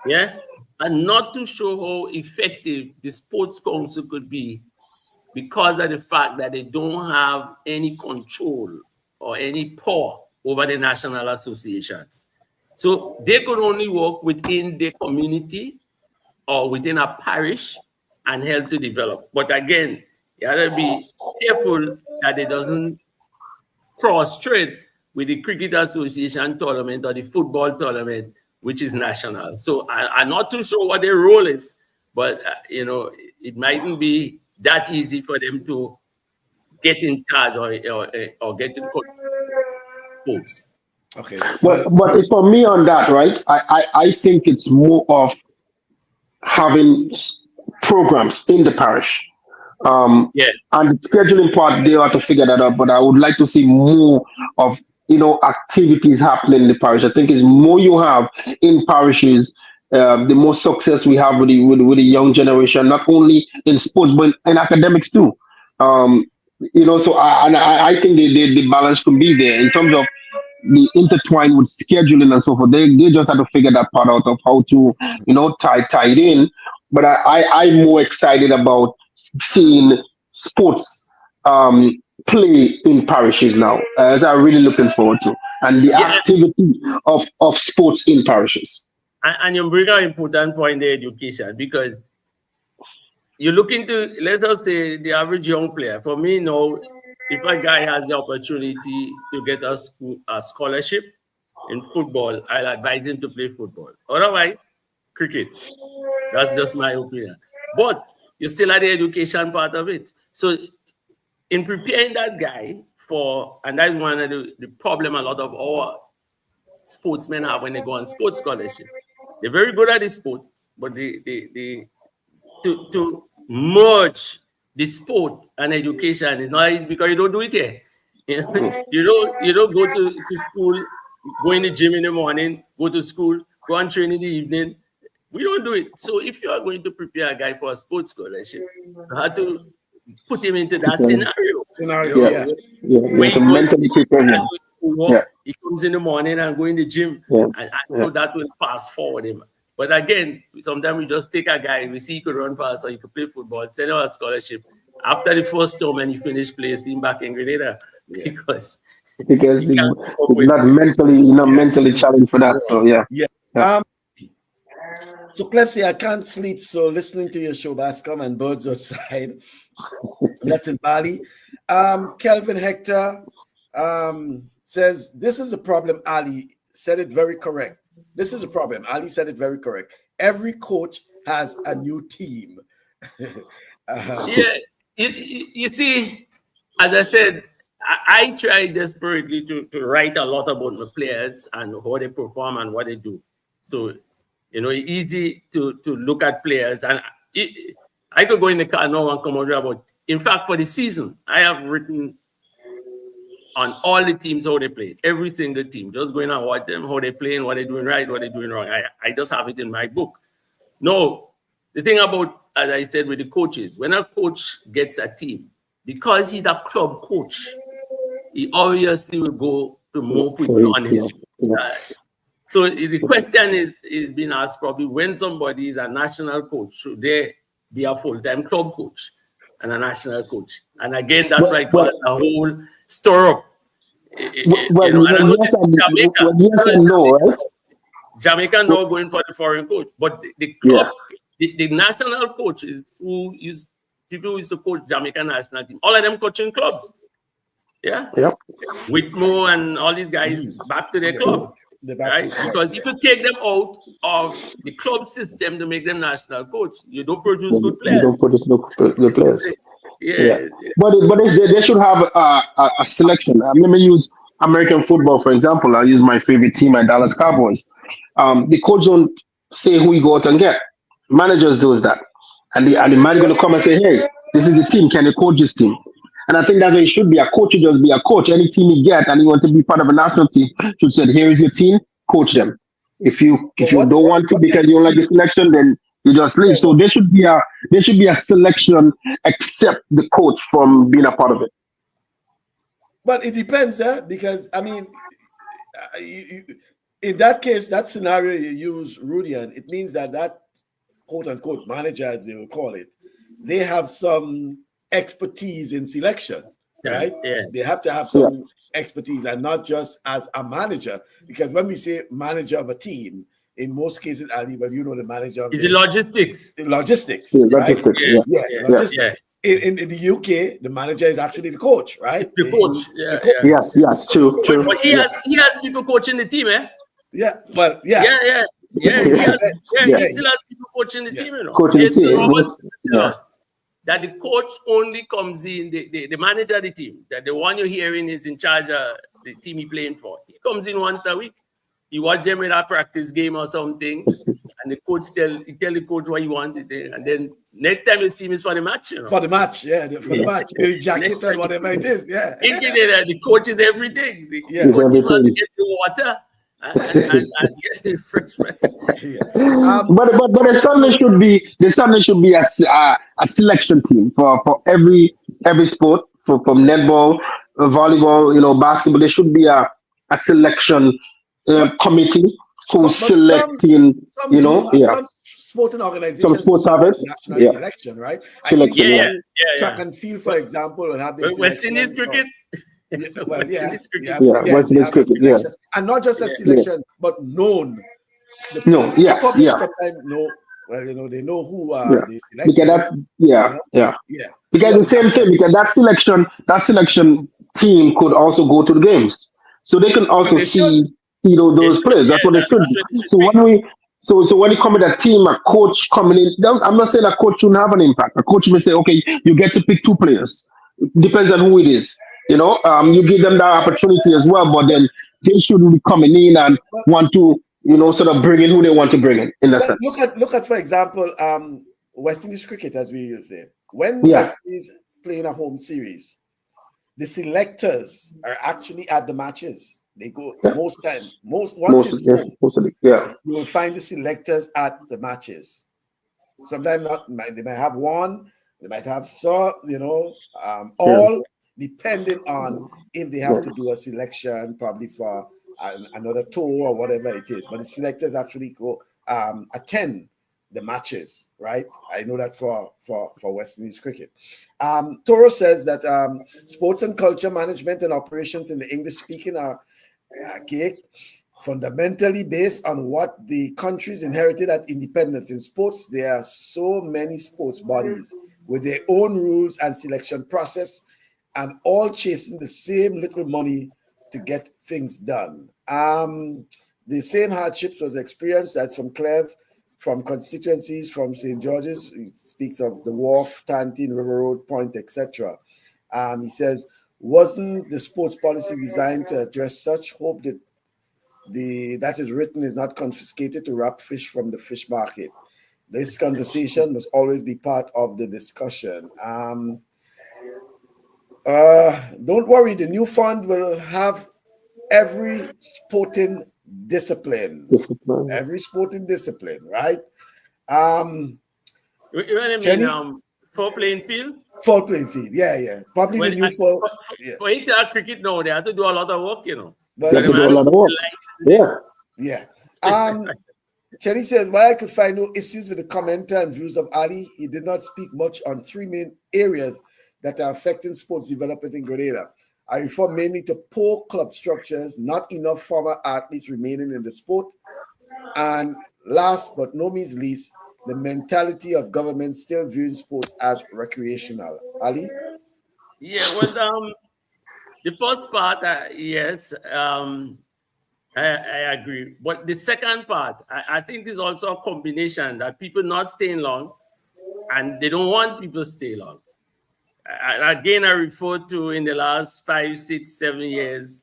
Yeah? And not to show how effective the sports council could be because of the fact that they don't have any control or any power over the national associations. So they could only work within the community or within a parish and help to develop. But again, you have to be careful that it doesn't cross-trade with the Cricket Association tournament or the football tournament, which is national. So I'm not too sure what their role is, but it mightn't be that easy for them to get in charge or get in sports. Okay. But for me on that, right, I think it's more of having programs in the parish. And the scheduling part, they have to figure that out. But I would like to see more of activities happening in the parish. I think it's more you have in parishes, the more success we have with the young generation, not only in sports but in academics too. So I think the balance can be there in terms of the intertwined with scheduling and so forth. They just have to figure that part out of how to tie it in. But I'm more excited about seeing sports play in parishes now, as I'm really looking forward to, and the activity of sports in parishes. And you bring an important point, the education, because you look into, let's just say, the average young player. For me now, if a guy has the opportunity to get a scholarship in football, I'll advise him to play football. Otherwise, cricket. That's just my opinion. But you still have the education part of it. So in preparing that guy and that's one of the problem a lot of our sportsmen have when they go on sports scholarship. They're very good at the sport, but to merge the sport and education is not easy because you don't do it here. You don't go to school, go in the gym in the morning, go to school, go and train in the evening. We don't do it. So if you are going to prepare a guy for a sports scholarship, you have to put him into that scenario. When he mentally prepare him. He comes in the morning and go in the gym, and so that will fast forward him. But again, sometimes we just take a guy, we see he could run fast or he could play football, send him a scholarship. After the first term and he finished playing, him back in Grenada because he's not mentally challenged for that. So So Clepsy, I can't sleep. So listening to your show, Bascom and Birds Outside, that's in Bali. Kelvin Hector says, this is the problem, Ali. said it very correct. This is the problem. Ali said it very correct. Every coach has a new team. Yeah, you see, as I said, I try desperately to write a lot about my players and how they perform and what they do. So, easy to look at players. And I could go in the car now and come out about. In fact, for the season, I have written on all the teams how they play, every single team. Just going and watch them, how they play, and what they're doing right, what they're doing wrong. I just have it in my book. No, the thing about, as I said, with the coaches, when a coach gets a team, because he's a club coach, he obviously will go to more people on his side. So the question is being asked probably, when somebody is a national coach, should they be a full-time club coach and a national coach? And again, that might cause a whole stir up. Yes and no, right? Jamaica now going for the foreign coach, but the club, the national coaches people who used to coach Jamaican national team, all of them coaching clubs. Yeah. Yep. Whitmore and all these guys back to their club. Right? Because if you take them out of the club system to make them national coach, you don't produce good players. You don't produce good players. Yeah. But they should have a selection. Let me use American football, for example. I'll use my favorite team, my Dallas Cowboys. The coach don't say who you go out and get. Managers does that. And the man going to come and say, hey, this is the team. Can you coach this team? And I think that's what it should be. A coach should just be a coach. Any team you get and you want to be part of a national team should say, here is your team, coach them. If you don't want to because you don't like the selection, then you just leave. So there should be a selection except the coach from being a part of it. But it depends, because I mean, in that case, that scenario you use, Rudian, it means that quote unquote manager, as they will call it, they have some expertise in selection, right? Yeah. They have to have some expertise and not just as a manager. Because when we say manager of a team, in most cases, Ali, well, you know the manager of is it logistics? Logistics. Yeah, right? Logistics. Logistics. In the UK, the manager is actually the coach, right? The coach. Yes, true. But he has people coaching the team, eh? Yeah, well, He still has people coaching the team, you know. Coaching the team. That the coach only comes in, the manager of the team, that the one you're hearing is in charge of the team he's playing for. He comes in once a week. You watch them in a practice game or something, and the coach tell the coach what he wanted, and then next time you see him is for the match. You know? For the match, the match. The jacket and whatever it is, The coach is everything. The coach is to get the water and get the refreshment. But there certainly should be a selection team for every sport, from netball, volleyball, basketball. There should be a selection committee who's selecting, some sporting organizations. Some sports have it. National selection, right? Track and field, for example, will have this. West Indies cricket. West Indies cricket, and not just a selection, but known. Sometimes know. Well, they know who are the selectors. Because the same thing. Because that selection team could also go to the games, so they can also see those players. That's what they should do. So when you come with a team, a coach coming in, I'm not saying a coach shouldn't have an impact. A coach may say, okay, you get to pick 2 players. Depends on who it is. You give them that opportunity as well, but then they shouldn't be coming in and want to, sort of bring in who they want to bring in that sense. Look at, for example, West Indies cricket, as we used to say. When West Indies play in a home series, the selectors are actually at the matches. They go once it's home, you will find the selectors at the matches. Sometimes they might have one, they might have all depending on if they have to do a selection, probably for another tour or whatever it is. But the selectors actually go attend the matches, right? I know that for West Indies cricket. Toro says that sports and culture management and operations in the English speaking are fundamentally based on what the countries inherited at independence. In sports, there are so many sports bodies with their own rules and selection process, and all chasing the same little money to get things done. The same hardships was experienced as from Cleve, from constituencies from St. George's. He speaks of the Wharf, Tantine, River Road, Point, etc. He says, wasn't the sports policy designed to address such? Hope that that is written is not confiscated to wrap fish from the fish market. This conversation must always be part of the discussion. Don't worry, the new fund will have every sporting discipline. Every sporting discipline, right? Full playing field? Full playing field, yeah. Probably the new full. For inter cricket now, they have to do a lot of work, But they have to do a lot of work. Yeah. Chenny says, while I could find no issues with the commenter and views of Ali, he did not speak much on three main areas that are affecting sports development in Grenada. I refer mainly to poor club structures, not enough former athletes remaining in the sport, and last but no means least, the mentality of government still viewing sports as recreational. Ali? Yeah, well, the first part, yes, I agree. But the second part, I think is also a combination that people not staying long and they don't want people to stay long. Again, I refer to in the last 5, 6, 7 years,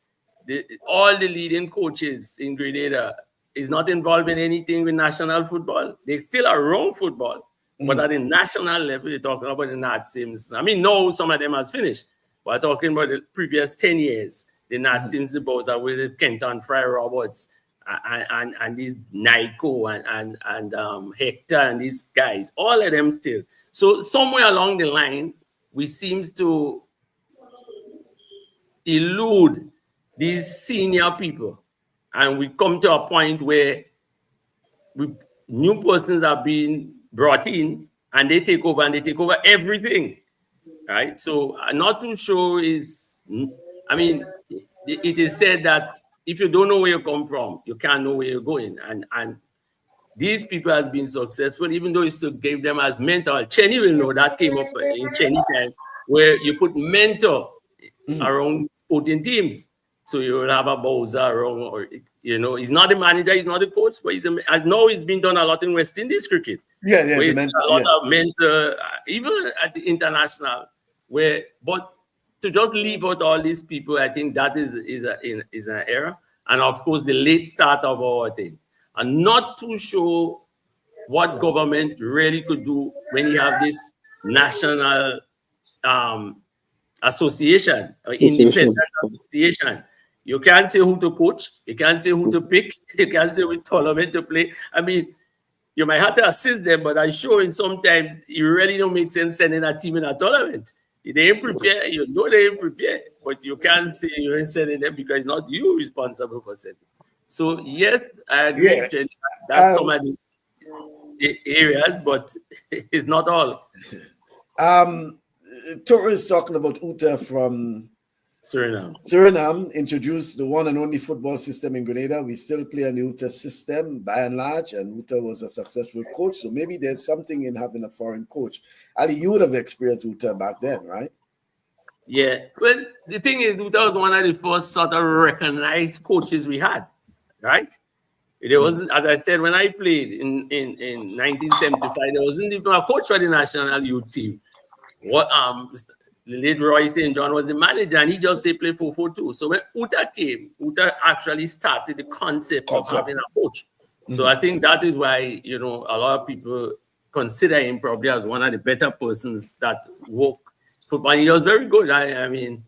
all the leading coaches in Grenada is not involved in anything with national football. They still are around football, but at the national level, they're talking about the Nazis. I mean, no, some of them have finished. But I'm talking about the previous 10 years, the Nazis, the Bowser with Kenton, Fry Roberts, and these Naiko and Hector and these guys, all of them still. So somewhere along the line, we seem to elude these senior people. And we come to a point where new persons are being brought in and they take over everything, right? So I'm not too sure I mean, it is said that if you don't know where you come from, you can't know where you're going. And these people have been successful, even though it's to give them as mentor. Chenny will know that came up in Chenny time, where you put mentor around sporting teams. So you will have a Bowser around, or he's not the manager, he's not the coach, but as now it's been done a lot in West Indies cricket. Yeah, a lot of mentor, even at the international. But to just leave out all these people, I think that is an error. And of course, the late start of our thing. I'm not too sure what government really could do when you have this national association, or independent association. You can't say who to coach. You can't say who to pick. You can't say which tournament to play. I mean, you might have to assist them, but I'm sure in sometimes it really don't make sense sending a team in a tournament. If they ain't prepared, they ain't prepared, but you can't say you ain't sending them because it's not you responsible for sending. So yes, I agree. Yeah. That's some of the areas, but it's not all. Torres is talking about Uta from Suriname introduced the one and only football system in Grenada. We still play on the Uta system by and large, and Uta was a successful coach. So maybe there's something in having a foreign coach. Ali, you would have experienced Uta back then, right? Yeah. Well, the thing is, Uta was one of the first sort of recognized coaches we had, right? There wasn't, as I said, when I played in 1975, there wasn't even a coach for the national youth team. The late Roy St. John was the manager, and he just said play 4-4-2. So when Uta came, Uta actually started the concept of having a coach. So I think that is why, a lot of people consider him probably as one of the better persons that work football. He was very good. I mean,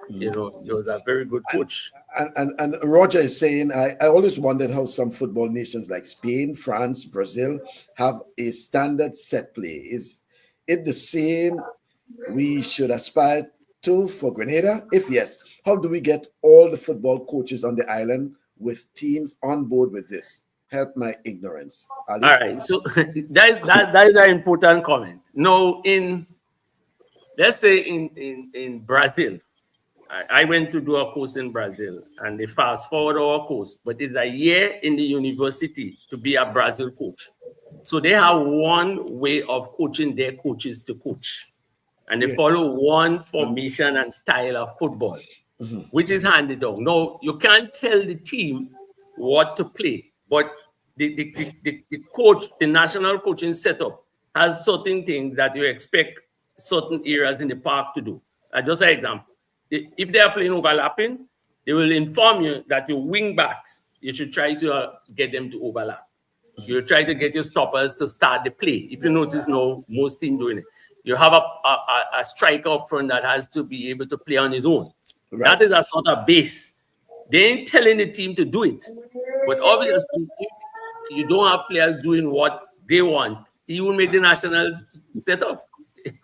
he was a very good coach. And Roger is saying, I always wondered how some football nations like Spain, France, Brazil have a standard set play. Is it the same we should aspire to for Grenada? If yes, how do we get all the football coaches on the island with teams on board with this? Help my ignorance. Ali? All right, so that is an important comment. No, let's say in Brazil, I went to do a course in Brazil, and they fast forward our course, but it's a year in the university to be a Brazil coach. So they have one way of coaching their coaches to coach. And they follow one formation and style of football. which is handed down. Now, you can't tell the team what to play, but the coach, the national coaching setup, has certain things that you expect certain areas in the park to do. Just an example, if they are playing overlapping, they will inform you that your wing backs, you should try to get them to overlap. You try to get your stoppers to start the play. If you notice now, most teams doing it. You have a striker up front that has to be able to play on his own. Right. That is a sort of base. They ain't telling the team to do it. But obviously, if you don't have players doing what they want, he will make the national set up.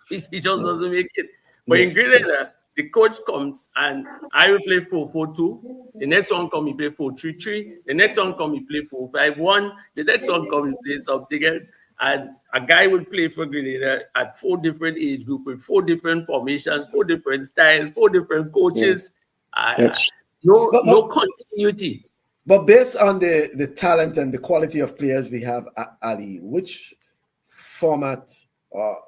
He just doesn't make it. But in Grenada, the coach comes and I will play 4-4-2. The next one come, he play 4-3-3. The next one come, he play 4-5-1. The next one come, he play something else. And a guy will play for Grenada at 4 different age groups with 4 different formations, 4 different styles, 4 different coaches. No continuity. But based on the talent and the quality of players we have, Ali, which format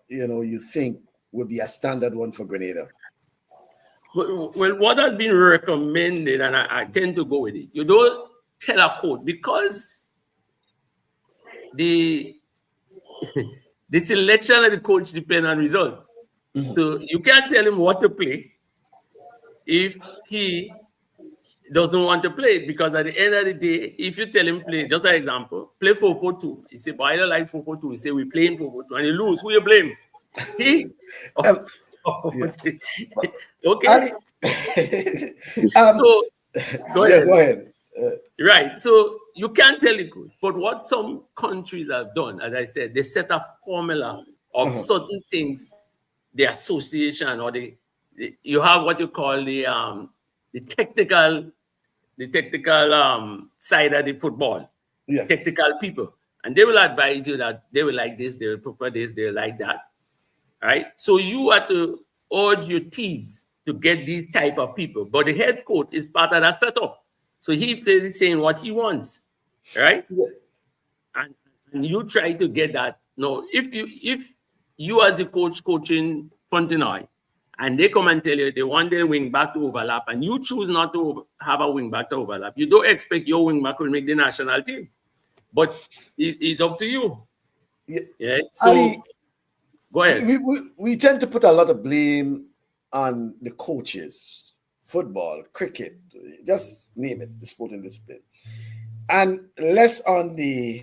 you think would be a standard one for Grenada? Well, what has been recommended, and I tend to go with it, you don't tell a coach because the selection of the coach depends on result. So you can't tell him what to play if he doesn't want to play, because at the end of the day, if you tell him play, just an example, play 4-4-2. He say, but I don't like 4-4-2. He say, we playing 4-4-2, and you lose. Who you blame? He? Okay. Ali, so go ahead. Go ahead. Right. So you can't tell it good. But what some countries have done, as I said, they set a formula of certain things, the association, or you have what you call the technical side of the football, technical people. And they will advise you that they will like this, they will prefer this, they will like that. Right? So you have to urge your teams to get these type of people. But the head coach is part of that setup. So he is saying what he wants. Right? And you try to get that. No, if you as a coach coaching Fontenoy, and they come and tell you they want their wing back to overlap, and you choose not to have a wing back to overlap, you don't expect your wing back will make the national team. But it's up to you. Yeah. So Ali, go ahead. We tend to put a lot of blame on the coaches, football, cricket, just name it, the sporting discipline, and less on the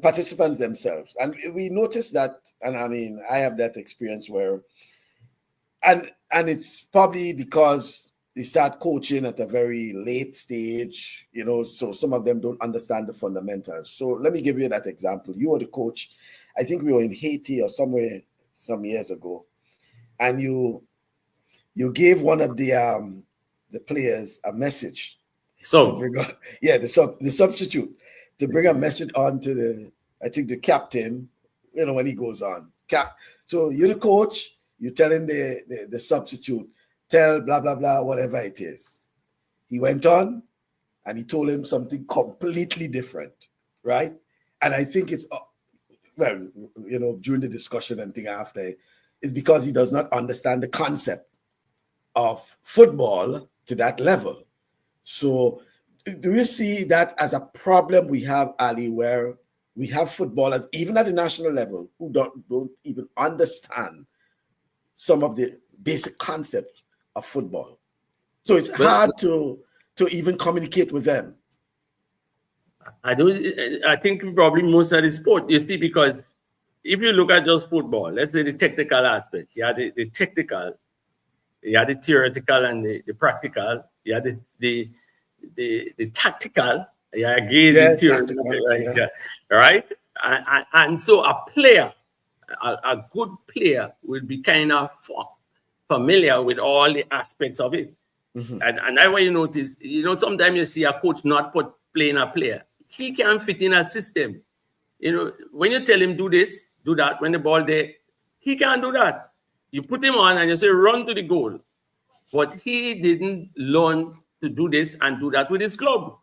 participants themselves. And we notice that, and I mean, I have that experience where, and it's probably because they start coaching at a very late stage, so some of them don't understand the fundamentals. So let me give you that example. You were the coach. I think we were in Haiti or somewhere some years ago, and you gave one of the players a message. So the substitute to bring a message on to the captain, when he goes on. So you're the coach. You're telling the substitute, tell blah, blah, blah, whatever it is. He went on and he told him something completely different, right? And I think it's, during the discussion and thing after, it's because he does not understand the concept of football to that level. So do you see that as a problem we have, Ali, where we have footballers, even at the national level, who don't even understand some of the basic concepts of football? So it's hard to even communicate with them. I think probably most of the sport, you see, because if you look at just football, let's say the technical aspect, you have the technical, you have the theoretical and the practical, you have the tactical, the theoretical, right? And so a player, a good player will be kind of familiar with all the aspects of it. And that's why you notice, sometimes you see a coach not playing a player. He can't fit in a system. When you tell him do this, do that, when the ball there, he can't do that. You put him on and you say, run to the goal. But he didn't learn to do this and do that with his club,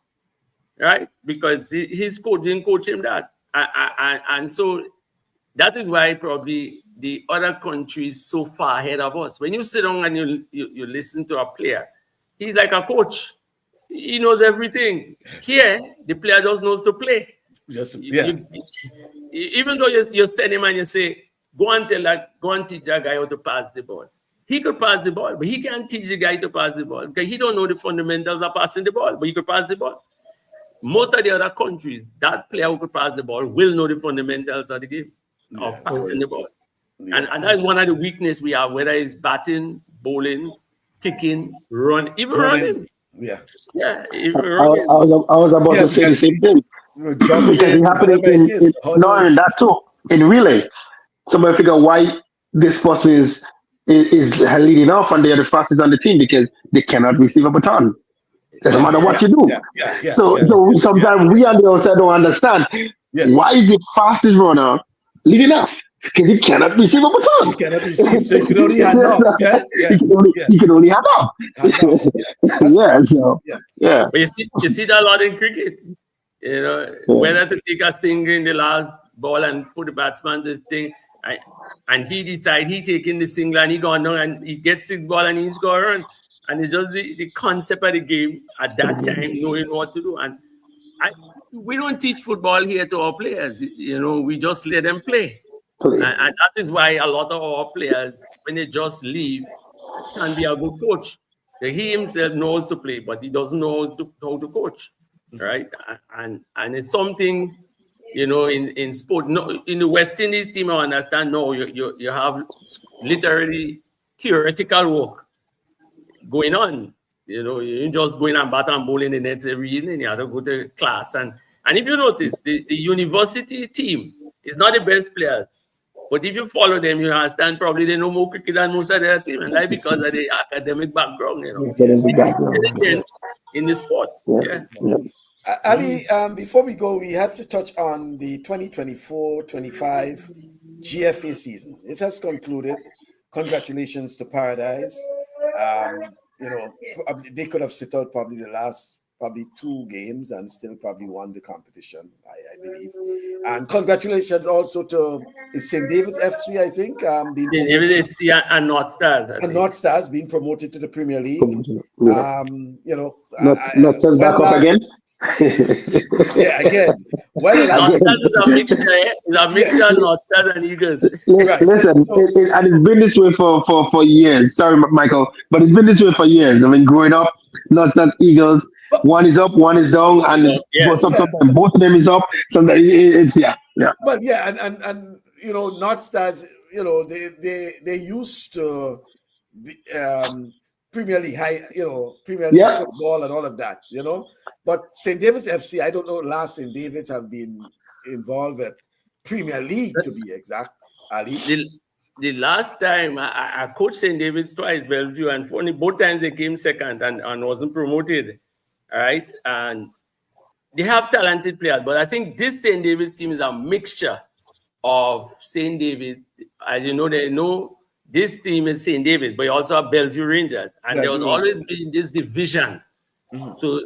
right? Because his coach didn't coach him that. And so that is why probably the other countries so far ahead of us. When you sit down and you listen to a player, He's like a coach. He knows everything. Here, the player just knows to play. Even though you send him and you say, go and teach that guy how to pass the ball. He could pass the ball, but he can't teach the guy to pass the ball because he don't know the fundamentals of passing the ball, but he could pass the ball. Most of the other countries, that player who could pass the ball will know the fundamentals of the game, of passing the ball. Yeah. And that is one of the weaknesses we have, whether it's batting, bowling, kicking, running. Yeah. Yeah. I was about to say the same thing. Because it happened in that too. In relay, somebody figure why this person is leading off and they are the fastest on the team because they cannot receive a baton. No matter what you do. So sometimes we on the outside don't understand why is the fastest runner leading off? Because he cannot receive a baton. He cannot receive, so he can only hand off. He can only hand off. But you see that a lot in cricket. You know, whether to take a single in the last ball and put the batsman to the thing, and he decide he taking the single and he gone down and he gets 6 ball and he score a run. And it's just the concept of the game at that time, knowing what to do. And we don't teach football here to our players. You know, we just let them play. And that is why a lot of our players, when they just leave, can be a good coach. He himself knows to play, but he doesn't know how to coach, right? And it's something, you know, in sport. No, in the West Indies team, I understand. No, you have literally theoretical work going on. You know, you just going and bat and bowl in the nets every evening. You have to go to class. And if you notice, the university team is not the best players. But if you follow them, you understand probably they know more cricket than most of their team. And that's because of the academic background, you know. In the sport. Ali, before we go, we have to touch on the 2024-25 GFA season. It has concluded. Congratulations to Paradise. You know, they could have sit out probably the last 2 games and still probably won the competition, I believe. And congratulations also to St. David's FC, I think. St. David's FC and North Stars. And North Stars being promoted to the Premier League. You know, North Stars back up again. Again. North Stars is a mixture. It's a mixture of North Stars and Eagles. Listen, and it's been this way for years. Sorry, Michael, but it's been this way for years. I mean, growing up, North Stars, Eagles, one is up, one is down, and both of them is up. Sometimes it's But and you know, North Stars, you know, they used to Premier League high, you know, Premier League football and all of that, you know. But St. David's FC, I don't know, last St. David's have been involved with Premier League to be exact, Ali. The last time I coached St. David's twice, Bellevue, and funny, both times they came second and wasn't promoted, right? And they have talented players, but I think this St. David's team is a mixture of St. David's. As you know, they know this team is St. David's, but you also have Bellevue Rangers, and there was always been this division. So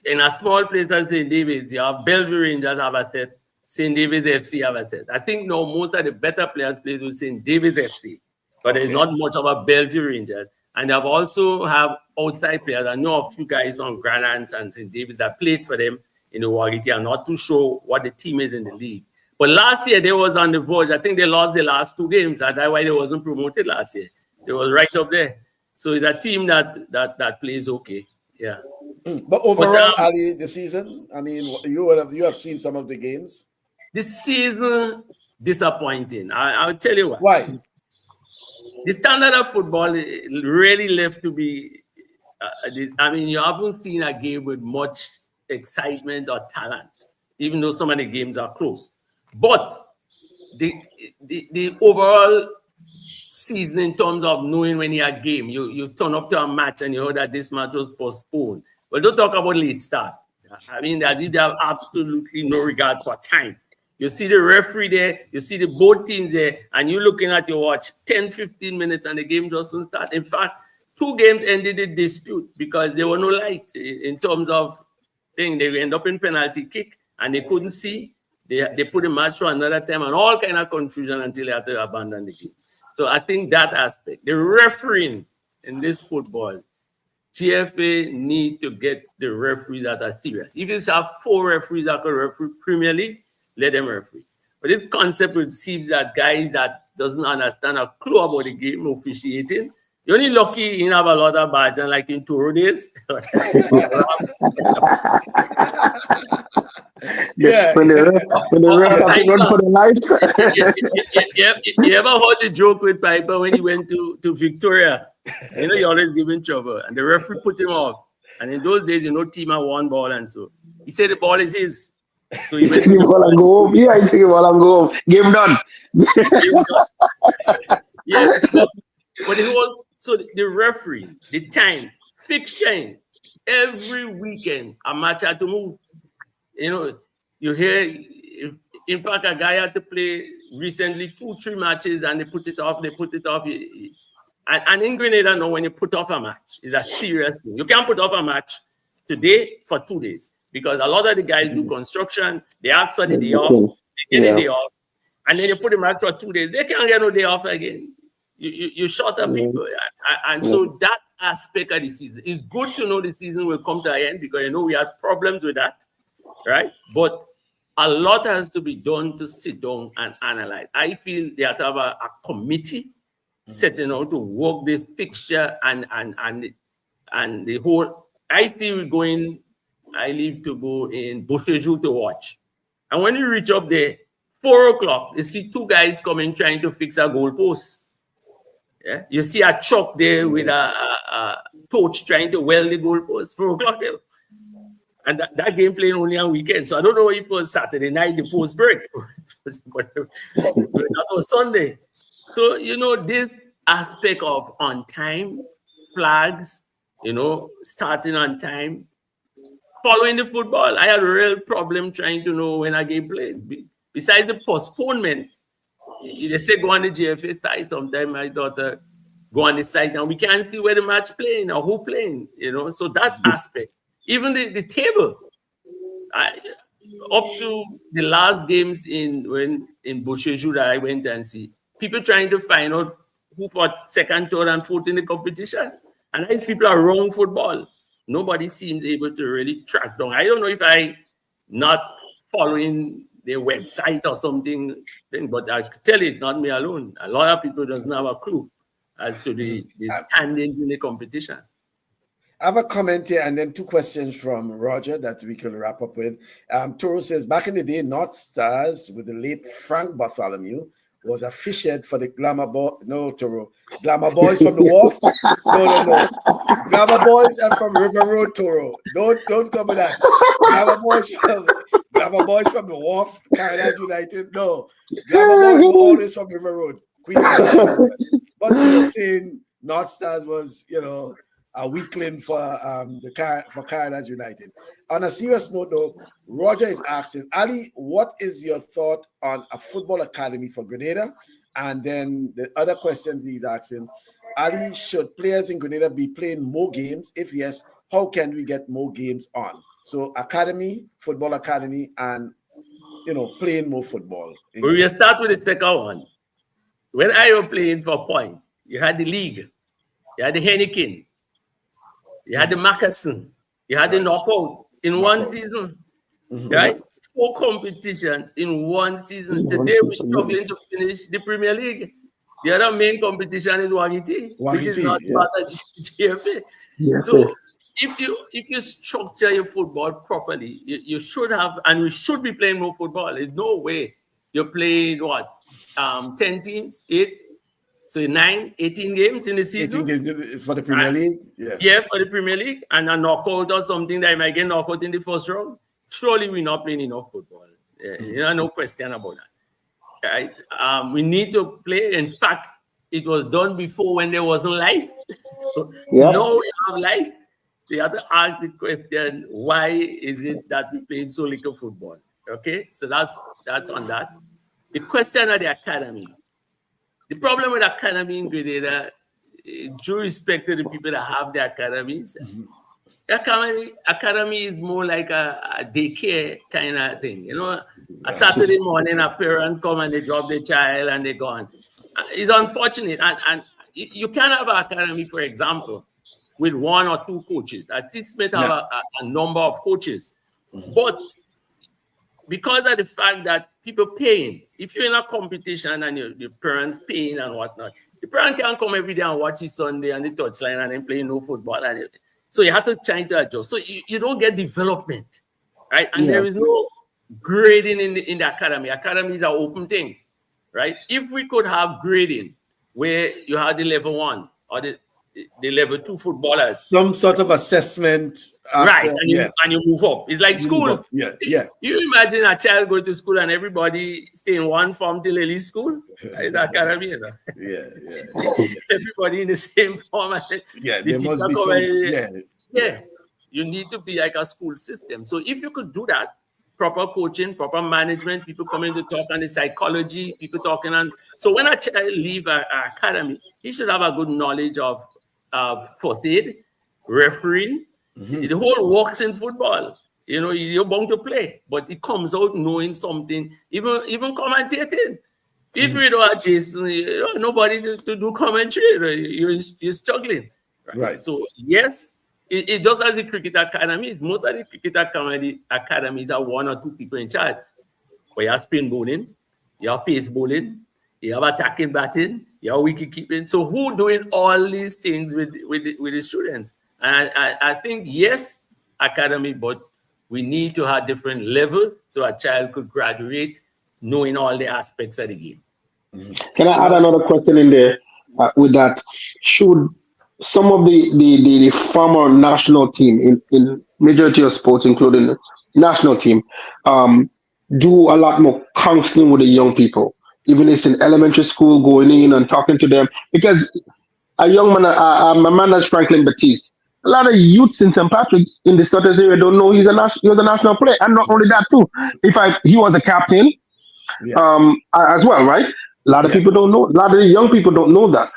in a small place as St. David's, you have Bellevue Rangers have a set, St. David's FC have a set. I think now most of the better players play with St. David's FC, but there's not much of a Bellevue Rangers. And they've also have outside players. I know a few guys on Grenada and St. David's that played for them in the Wargiti. I'm not too sure what the team is in the league. But last year, they was on the verge. I think they lost the last 2 games. That's why they wasn't promoted last year. They was right up there. So it's a team that plays okay. Yeah. But overall, Ali, the season, I mean, you have seen some of the games. This season, disappointing. I'll tell you why. The standard of football really left to be. I mean, you haven't seen a game with much excitement or talent, even though some of the games are close. But the overall season, in terms of knowing when you have a game, you turn up to a match and you heard that this match was postponed. But don't talk about late start. I mean, as if they have absolutely no regard for time. You see the referee there, you see the both teams there, and you're looking at your watch 10, 15 minutes and the game doesn't start. In fact, 2 games ended in dispute because there were no light in terms of thing. They end up in penalty kick and they couldn't see. They put the match for another time and all kind of confusion until they had to abandon the game. So I think that aspect, the refereeing in this football, GFA need to get the referees that are serious. If you have 4 referees that can referee Premier League, let them referee. But this concept would see that guys that doesn't understand a clue about the game officiating. You're only lucky you have a lot of badge, like in Toro days. Yeah. When the ref has to run for the life. You ever heard the joke with Piper when he went to Victoria? You know, he always giving trouble, and the referee put him off. And in those days, team had 1 ball, and so he said the ball is his. So he went to the ball and go home. Yeah, I think ball and go home. Game done. Yeah, but the whole, so the referee, the time, fixturing, every weekend a match had to move. You hear, in fact, a guy had to play recently 2-3 matches, and they put it off. And in Grenada now, when you put off a match, it's a serious thing. You can't put off a match today for 2 days, because a lot of the guys do construction. They ask for the day off. They get a day off. And then you put the match for 2 days. They can't get no day off again. You short up people. And so that aspect of the season, it's good to know the season will come to an end, because we had problems with that, right? But a lot has to be done to sit down and analyze. I feel they have to have a committee setting out to work the fixture and the whole. I leave to go in Boucherjou to watch. And when you reach up there, 4 o'clock, you see 2 guys coming trying to fix a goalpost. Yeah, you see a truck there with a torch trying to weld the goalpost. 4 o'clock there. And that game playing only on weekends. So I don't know if it was Saturday night, the post break, but that was Sunday. So, this aspect of on time, flags, starting on time, following the football. I had a real problem trying to know when a game played. Besides the postponement, they say go on the GFA site. Sometimes my daughter go on the site and we can't see where the match playing or who playing, So that aspect, even the table, up to the last games in Boucherjou that I went and see, people trying to find out who fought 2nd, 3rd, and 4th in the competition. And these people are wrong football. Nobody seems able to really track down. I don't know if I not following their website or something, but I tell it, not me alone. A lot of people doesn't have a clue as to the standings in the competition. I have a comment here and then 2 questions from Roger that we can wrap up with. Toro says, back in the day, North Stars with the late Frank Bartholomew was officiated for the Glamour Boys. No, Toro. Glamour Boys from the Wharf. No. Glamour Boys are from River Road, Toro. Don't come with that. Glamour Boys from the Wharf, Grenadian United. No. Glamour Boys were always from River Road, Queensland. But you were saying North Stars was, a weakling for Grenadian United. On a serious note, though, Roger is asking, Ali, what is your thought on a football academy for Grenada? And then the other questions he's asking, Ali, should players in Grenada be playing more games? If yes, how can we get more games on? So academy, football academy, and, playing more football. We will start with the second one. When I was playing for Point, you had the league, you had the Heineken, you had the Mackerson, you had the knockout in one season, right? 4 competitions in one season. Today we're struggling to finish the Premier League. The other main competition is Wagiti, which is not part of GFA. Yes, so if you structure your football properly, you should have, and we should be playing more football. There's no way you're playing 10 teams, 8. So 18 games in the season. 18 games for the Premier League? Yeah, for the Premier League. And a knockout or something that I might get knocked out in the first round. Surely we're not playing enough football. No question about that. Right? We need to play. In fact, it was done before when there was no light. So now we have light. We have to ask the question, why is it that we play so little football? Okay, so that's on that. The question of the academy. The problem with academy in Grenada, due respect to the people that have the academies, academy is more like a daycare kind of thing. A Saturday morning, a parent come and they drop their child and they're gone. It's unfortunate. And you can't have an academy, for example, with one or two coaches. At St. Smith have a number of coaches. But because of the fact that people paying, if you're in a competition and your parents paying and whatnot, the parent can't come every day and watch his Sunday on the touchline and then play no football. So you have to try to adjust. So you don't get development, right? And there is no grading in the academy. Academy is an open thing, right? If we could have grading where you have the level 1 or the level 2 footballers, some sort of assessment, after, right? And you move up. It's like school. Yeah. You imagine a child going to school and everybody stay in one form till they leave school. It's academy, you know? Yeah. Everybody in the same form. There must be some. You need to be like a school system. So if you could do that, proper coaching, proper management, people coming to talk on the psychology, people talking on. So when a child leave our academy, he should have a good knowledge of first aid, refereeing, the whole works in football. You know, you're bound to play, but it comes out knowing something, even commentating. If you don't have Jason, nobody to do commentary, you're struggling. Right? So yes, it just as the cricket academies, most of the cricket academies are 1 or 2 people in charge. But you have spin bowling, you have pace bowling, you have attacking batting, you have wicket keeping. So who doing all these things with the students? And I think, yes, academy, but we need to have different levels so a child could graduate knowing all the aspects of the game. Can I add another question in there with that? Should some of the former national team in majority of sports, including the national team, do a lot more counseling with the young people, even if it's in elementary school, going in and talking to them? Because a young man, a man like Franklin Baptiste, a lot of youths in St. Patrick's in the Stutters area don't know he was a national player. And not only that too, he was a captain as well, right? A lot of people don't know. A lot of the young people don't know that.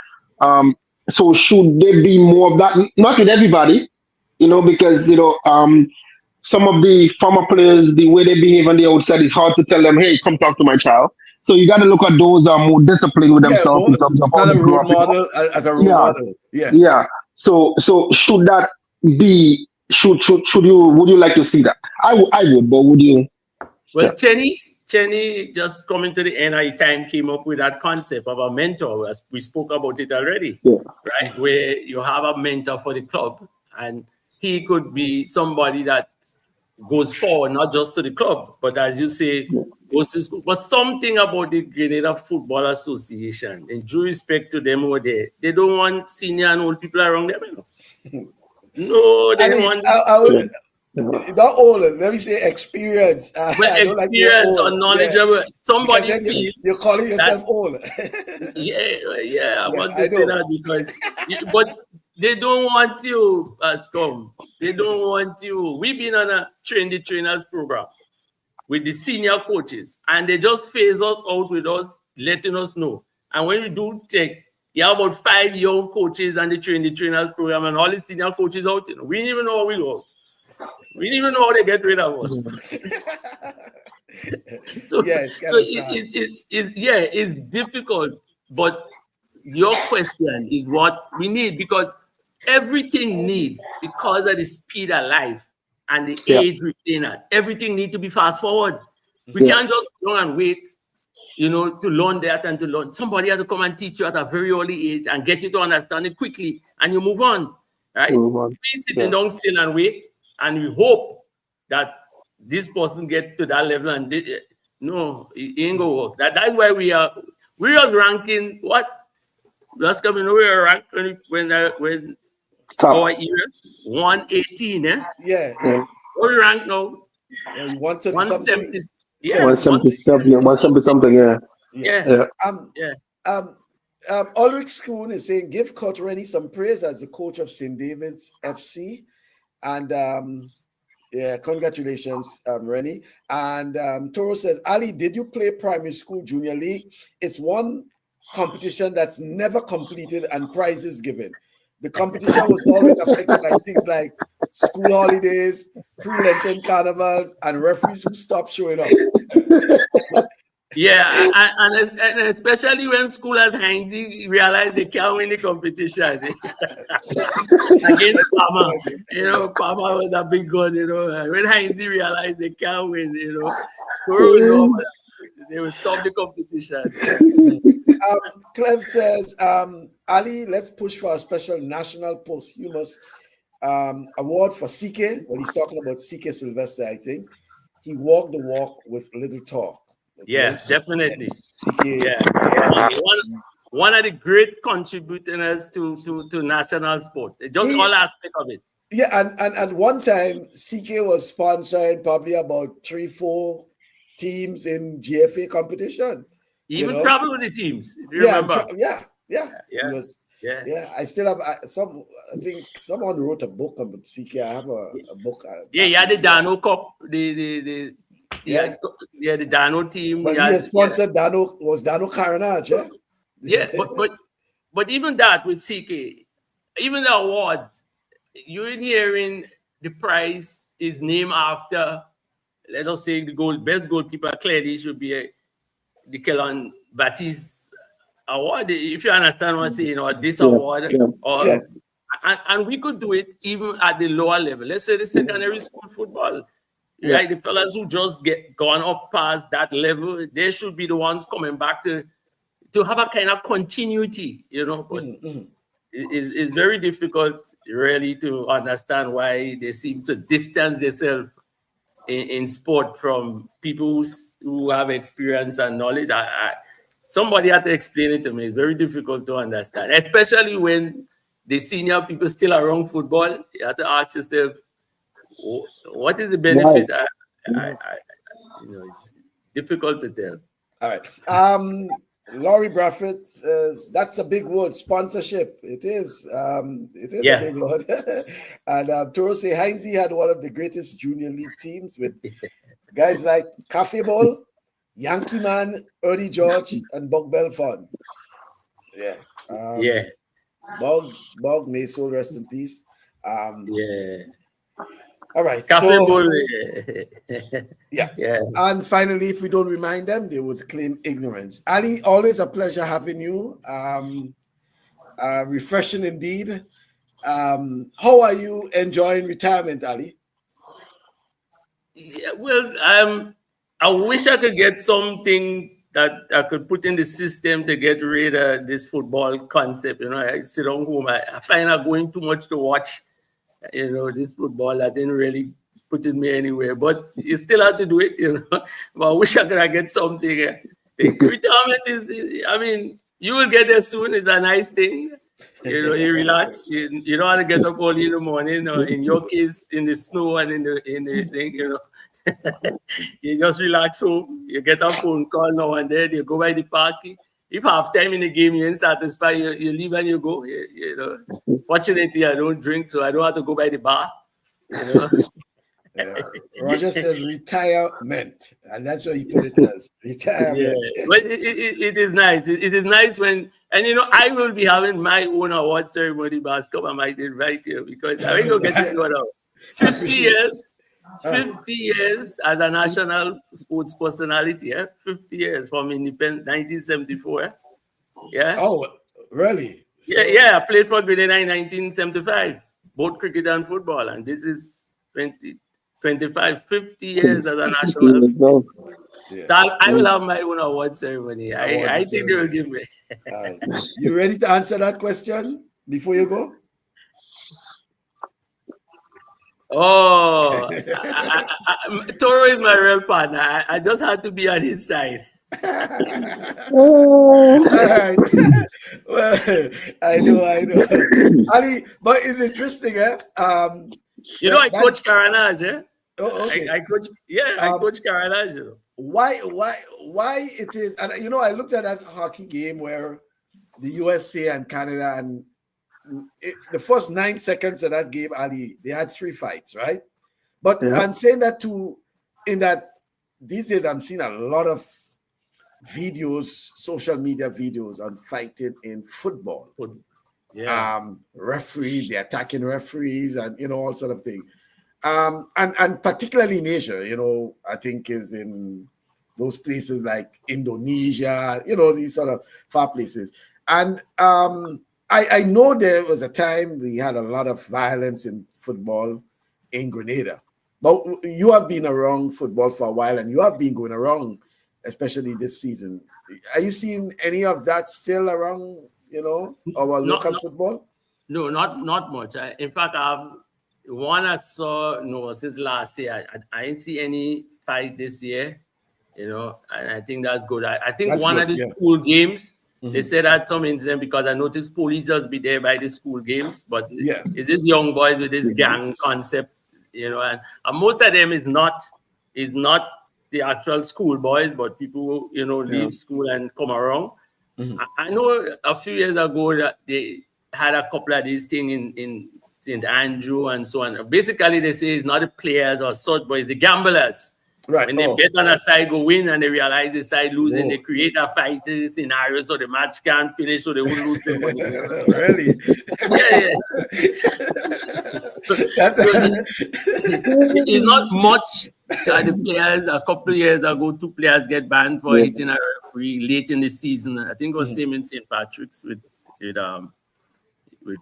So should there be more of that? Not with everybody, because some of the former players, the way they behave on the outside, it's hard to tell them, hey, come talk to my child. So you got to look at those more disciplined with themselves in terms of how they grow up. As a role model. Yeah. So should that be? Would you like to see that? I would, but would you? Well, Chenny, just coming to the NI time, came up with that concept of a mentor, as we spoke about it already, right? Where you have a mentor for the club, and he could be somebody that goes forward, not just to the club, but as you say, goes to school. But something about the Grenada Football Association, and due respect to them over there, they don't want senior and old people around them. No, they don't want... Not old, let me say experience. Experience or knowledgeable. Somebody you're calling yourself old. I want to say that because, but they don't want you, Ascom. They don't want you. We've been on a train the trainers program with the senior coaches, and they just phase us out with us, letting us know. And when we do take, you have about 5 young coaches and the trainers program, and all the senior coaches out. We didn't even know how we go out. We didn't even know how they get rid of us. It's difficult. But your question is what we need, because everything needs, because of the speed of life and the age we're staying at, everything needs to be fast forward. We can't just go and wait, to learn that and to learn. Somebody has to come and teach you at a very early age and get you to understand it quickly, and you move on, right? We sitting down still and wait. And we hope that this person gets to that level, and no, it ain't gonna work. That's why we're just ranking what? Just coming over here ranking when our era 118, Yeah. What we rank now? 170. 170 something. Ulrich Schoon is saying, give Coach Rennie some praise as the coach of St. David's FC. And congratulations, Rennie. And Toro says, Ali, did you play primary school junior league? It's one competition that's never completed and prizes given. The competition was always affected by things like school holidays, pre-Lenten carnivals, and referees who stopped showing up. Yeah, and especially when school has Heinze realize they can't win the competition against Palmer. Palmer was a big gun. When Heinze realized they can't win, they will stop the competition. Clev says, Ali, let's push for a special national posthumous award for CK. Well, he's talking about CK Sylvester, I think. He walked the walk with little talk. Okay? Yeah, definitely. CK. Yeah. One of the great contributors to national sport. Just all aspects of it. Yeah, and at one time, CK was sponsoring probably about 3-4 teams in GFA competition. Even travel with the teams, if you remember. Yeah. He was. Yeah, I still have some. I think someone wrote a book about CK. I have a book. He had the Dano Cup, the Dano team. But he had sponsored Dano. Was Dano Carnage? Yeah, but even that with CK, even the awards, you're hearing the prize is named after, let us say, the best goalkeeper. Clearly should be the Kellan Baptiste award, if you understand what I'm saying, or this award, and we could do it even at the lower level. Let's say the secondary school football, right? The fellas who just gone up past that level, they should be the ones coming back to have a kind of continuity, But it's very difficult, really, to understand why they seem to distance themselves in sport from people who have experience and knowledge. Somebody had to explain it to me. It's very difficult to understand, especially when the senior people still around football. You have to ask yourself, what is the benefit? It's difficult to tell. All right. Laurie Braffett says, that's a big word, sponsorship. It is. It is a big word. And Toro say Heinze had one of the greatest junior league teams with guys like Cafe Ball, Yankee Man, Ernie George, and Bug Belfon. Yeah. Bug, may soul rest in peace. All right. Cafe Ball. Yeah. And finally, if we don't remind them, they would claim ignorance. Ali, always a pleasure having you. Refreshing indeed. How are you enjoying retirement, Ali? Yeah, well, I wish I could get something that I could put in the system to get rid of this football concept. I sit on home. I find I'm going too much to watch. This football, I didn't really put me anywhere, but you still have to do it, But I wish I could get something. Retirement is, you will get there soon. It's a nice thing. You relax. You don't have to get up early in the morning, or in your case, in the snow and in the thing, You just relax home. You get a phone call now and then. You go by the park. If half time in the game you ain't satisfied, you leave and you go. Fortunately, I don't drink, so I don't have to go by the bar. Roger says retirement, and that's what he put it as, retirement. But it is nice. It is nice when, and I will be having my own award ceremony. Bascom, I might invite you because I will get to go out. 50 years. 50 years as a national sports personality, 50 years from independence, 1974. Yeah. Oh, really? Yeah. I played for Grenada in 1975, both cricket and football, and this is 50 years as a national. So I will have my own award ceremony. I think they will give me. You ready to answer that question before you go? Oh, Toro is my real partner. I just had to be on his side. All right. Well, I know. Ali, but it's interesting, I coach Carnage, Oh, okay. I coach Carnage. Why it is, and I looked at that hockey game where the USA and Canada, and the first 9 seconds of that game, Ali, they had 3 fights, right? But I'm saying that in that these days I'm seeing a lot of videos, social media videos on fighting in football. Referees, they're attacking referees, and all sort of thing. And particularly in Asia, I think is in those places like Indonesia, these sort of far places. And I know there was a time we had a lot of violence in football in Grenada. But you have been around football for a while, and you have been going around, especially this season. Are you seeing any of that still around, our local football? No, not much. In fact, one I saw since last year. I didn't see any fight this year, and I think that's good. I think that's one good, of the school games, they said that some incident because I noticed police just be there by the school games, but it's these young boys with this gang concept, and most of them is not the actual school boys, but people who, leave school and come around. I know a few years ago that they had a couple of these things in St. Andrew and so on. Basically, they say it's not the players or such, but it's the gamblers. Right. When they bet on a side go win and they realize the side losing, they create a fighting scenario so the match can't finish, so they won't lose the money. Really? It's not much. The players, a couple of years ago, 2 players get banned for hitting a referee late in the season. I think it was same in St. Patrick's with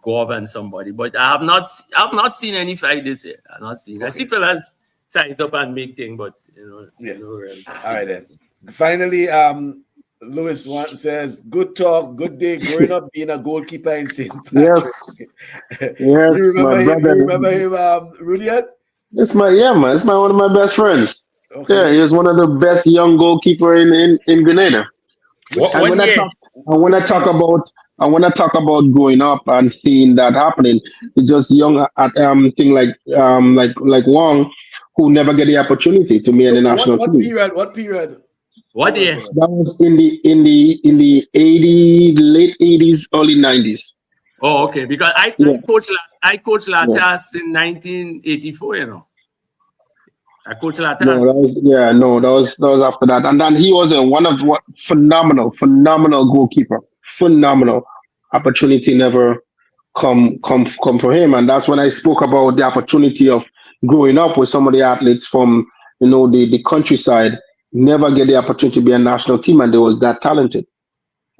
Gov and somebody. But I have not seen any fight this year. I've not seen. I see fellas size up and make things, but All right then. Finally, Lewis says, "Good talk, good day. Growing up being a goalkeeper in St. Patrick." Yes, you remember him, Rudyard? It's one of my best friends. Okay. Yeah, he was one of the best young goalkeeper in Grenada. I want to talk about growing up and seeing that happening. It's just young thing like Wong, who never get the opportunity to be in the national team. What period? What year? That was in the late 80s, early 90s. Oh, okay. Because I coached Latas in 1984. I coached Latas. That was after that. And then he was phenomenal goalkeeper. Phenomenal. Opportunity never come for him. And that's when I spoke about the opportunity of growing up with some of the athletes from the countryside, never get the opportunity to be a national team, and they was that talented.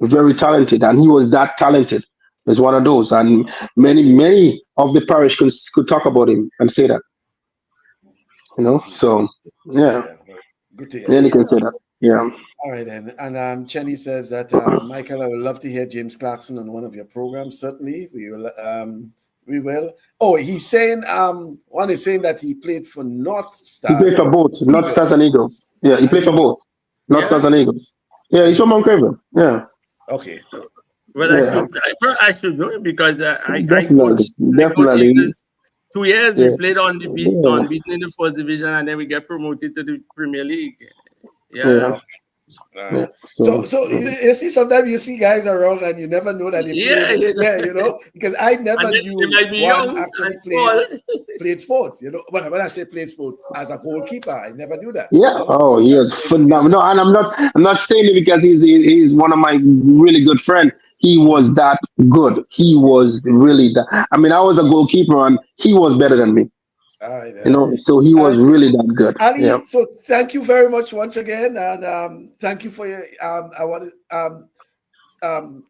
Very talented. And he was that talented. It's one of those. And many of the parish could talk about him and say that. So good to hear. Then you can say that. Yeah. All right, then. And Chenny says that Michael, I would love to hear James Clarkson on one of your programs. Certainly, we will. Oh, he's saying one is saying that he played for North Stars. He played for both North Stars and Eagles. Yeah, he played for both North Stars and Eagles. Yeah, he's from Mount Craven. Yeah. Okay. Well, I should know because I coached Eagles 2 years. We played unbeaten in the first division, and then we get promoted to the Premier League. Yeah. So you see, sometimes you see guys around and you never know that they play. Because I never knew one actually played sport. When I say played sport as a goalkeeper, I never knew that. Yeah. Oh, he is phenomenal. And I'm not saying it because he's one of my really good friends. He was that good. He was really that. I mean, I was a goalkeeper and he was better than me. So he was really that good. Ali, so thank you very much once again, and thank you for your. I want to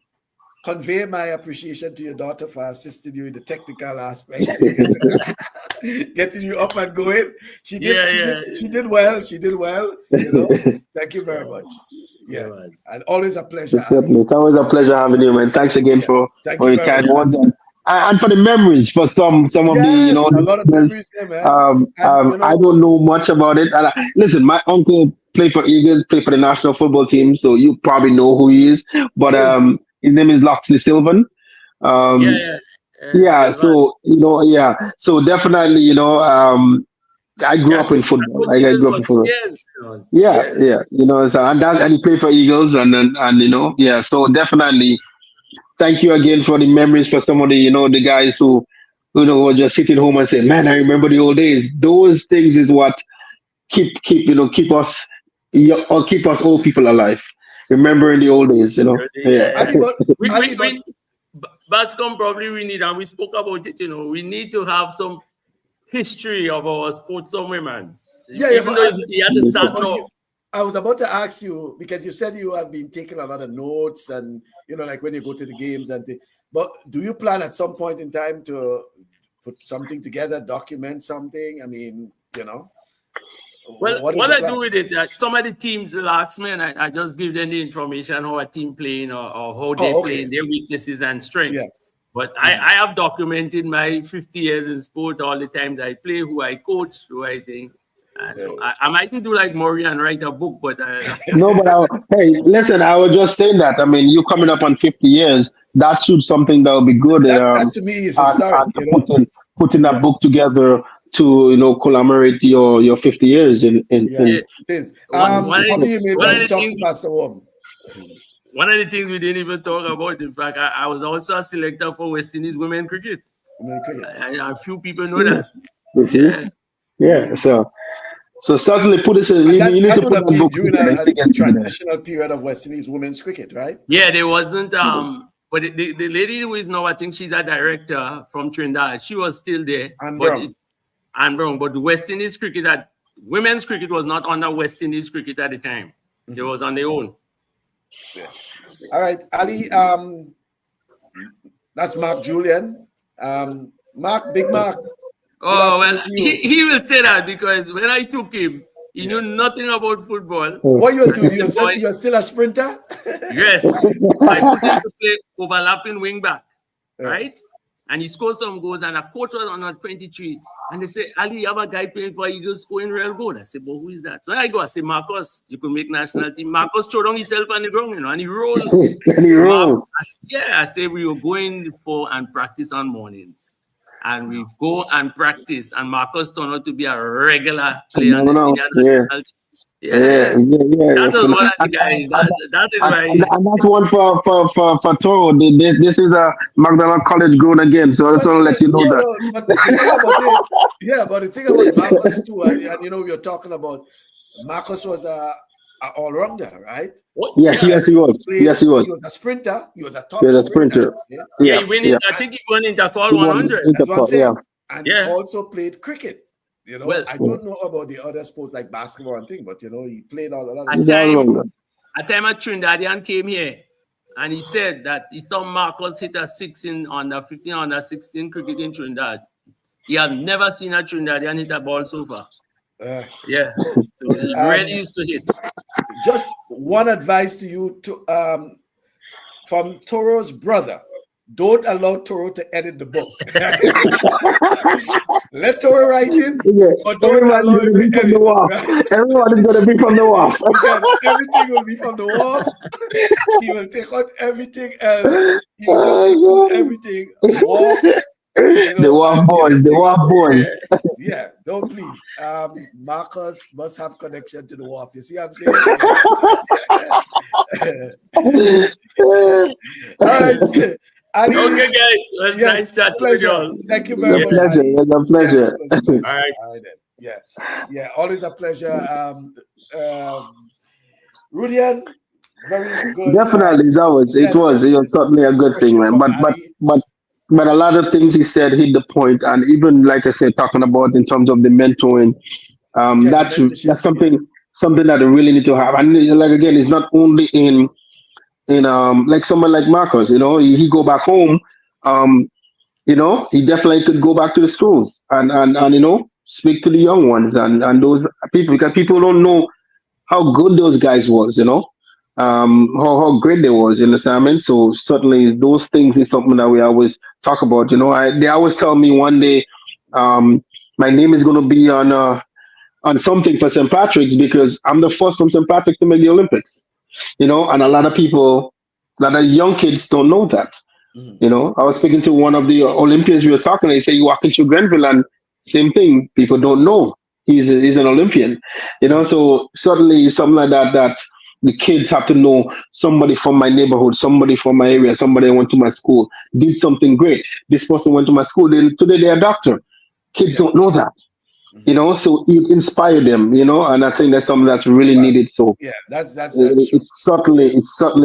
convey my appreciation to your daughter for assisting you in the technical aspects, getting you up and going. She did well. Thank you very much. Yeah, and always a pleasure. It's always a pleasure having you, man. Thanks again for your kind words. And for the memories, for some of the, a lot of memories there, man. I don't know much about it. And listen, my uncle played for Eagles, played for the national football team, so you probably know who he is. But his name is Loxley Sylvan. So definitely, I grew up in football. I grew up in football. And he played for Eagles, so definitely. Thank you again for the memories for some of the, the guys who, were just sitting home and saying, "Man, I remember the old days." Those things is what keep us old people alive. Remembering the old days, Bascom probably we need, and we spoke about it. We need to have some history of our sport somewhere, man. Even though you had to start off. I was about to ask you, because you said you have been taking a lot of notes and, like when you go to the games but do you plan at some point in time to put something together, document something? I mean, Well, what I do with it, some of the teams will ask me, and I just give them the information how a team playing or how they playing, their weaknesses and strengths. Yeah. But I have documented my 50 years in sport, all the times I play, who I coach, who I think. I might do like Maury and write a book, but no. But hey, listen, I was just saying that. I mean, you coming up on 50 years. That should something that would be good. That to me is a start. Putting that book together to commemorate your 50 years in one of the things we didn't even talk about, in fact, I was also a selector for West Indies women cricket. A few people know that. You see? Yeah. So certainly put this in. You need to put that book during a transitional period of West Indies women's cricket, right? Yeah, there wasn't. But the lady who is now, I think she's a director from Trinidad. She was still there. But the West Indies cricket, women's cricket was not under West Indies cricket at the time. They was on their own. Yeah. All right, Ali. That's Mark Julian. Big Mark. Oh, well, he will say that because when I took him, he knew nothing about football. What you doing? You're still a sprinter? Yes. I put him to play overlapping wing back, right? And he scored some goals, and a coach was on 23. And they say, Ali, you have a guy playing for Eagles scoring real good. I said, but who is that? So I go, I say, Marcus, you could make national team. Marcus threw down himself on the ground, and he rolled. I say, we were going for and practice on mornings. And we go and practice, and Marcus turned out to be a regular player. That was one of the guys. That is why. And that's one for Toro. This is a McDonald College grown again, so I just want to let you know that. But the thing about Marcus too, and we were talking about Marcus was a all-rounder, right? Yes, he was. Yes, he was. He was a sprinter. He was a top sprinter. He went in. I think he won Intercall 100. That's what I'm saying. And he also played cricket. I don't know about the other sports like basketball and thing, but he played all of that. A time a Trinidadian came here, and he said that he saw Marcus hit a 6 in under 15, under 16 cricket in Trinidad. He had never seen a Trinidadian hit a ball so far. So he really used to hit. Just one advice to you from Toro's brother. Don't allow Toro to edit the book. Let Toro write it, but don't allow him to edit. Right? Everyone is going to be from the wharf. Everything will be from the wharf. He will take out everything else. He will just put everything wharf. The wharf boys. Yeah, don't please. Marcus must have connection to the wharf. You see what I'm saying? All right. Ali, okay, guys. It was nice chatting with you all. Thank you very much. It's a pleasure. All right. then. Yeah. Always a pleasure. Rudian, very good. Definitely, it was certainly a good thing, man. But a lot of things he said hit the point, and even like I said, talking about in terms of the mentoring, that's something that they really need to have. And like again, it's not only in like someone like Marcus, he go back home, he definitely could go back to the schools and speak to the young ones and those people, because people don't know how good those guys was, how great they was, so certainly those things is something that we always talk about. They always tell me one day my name is going to be on something for St. Patrick's, because I'm the first from St. Patrick's to make the Olympics. And a lot of young kids don't know that. I was speaking to one of the Olympians we were talking, they say you walk into Grenville and same thing, people don't know he's an Olympian. So certainly something like that the kids have to know somebody from my neighborhood, somebody from my area, somebody went to my school, did something great. This person went to my school, today they're a doctor. Kids don't know that. So you inspire them, and I think that's something that's really needed. So that's it's certainly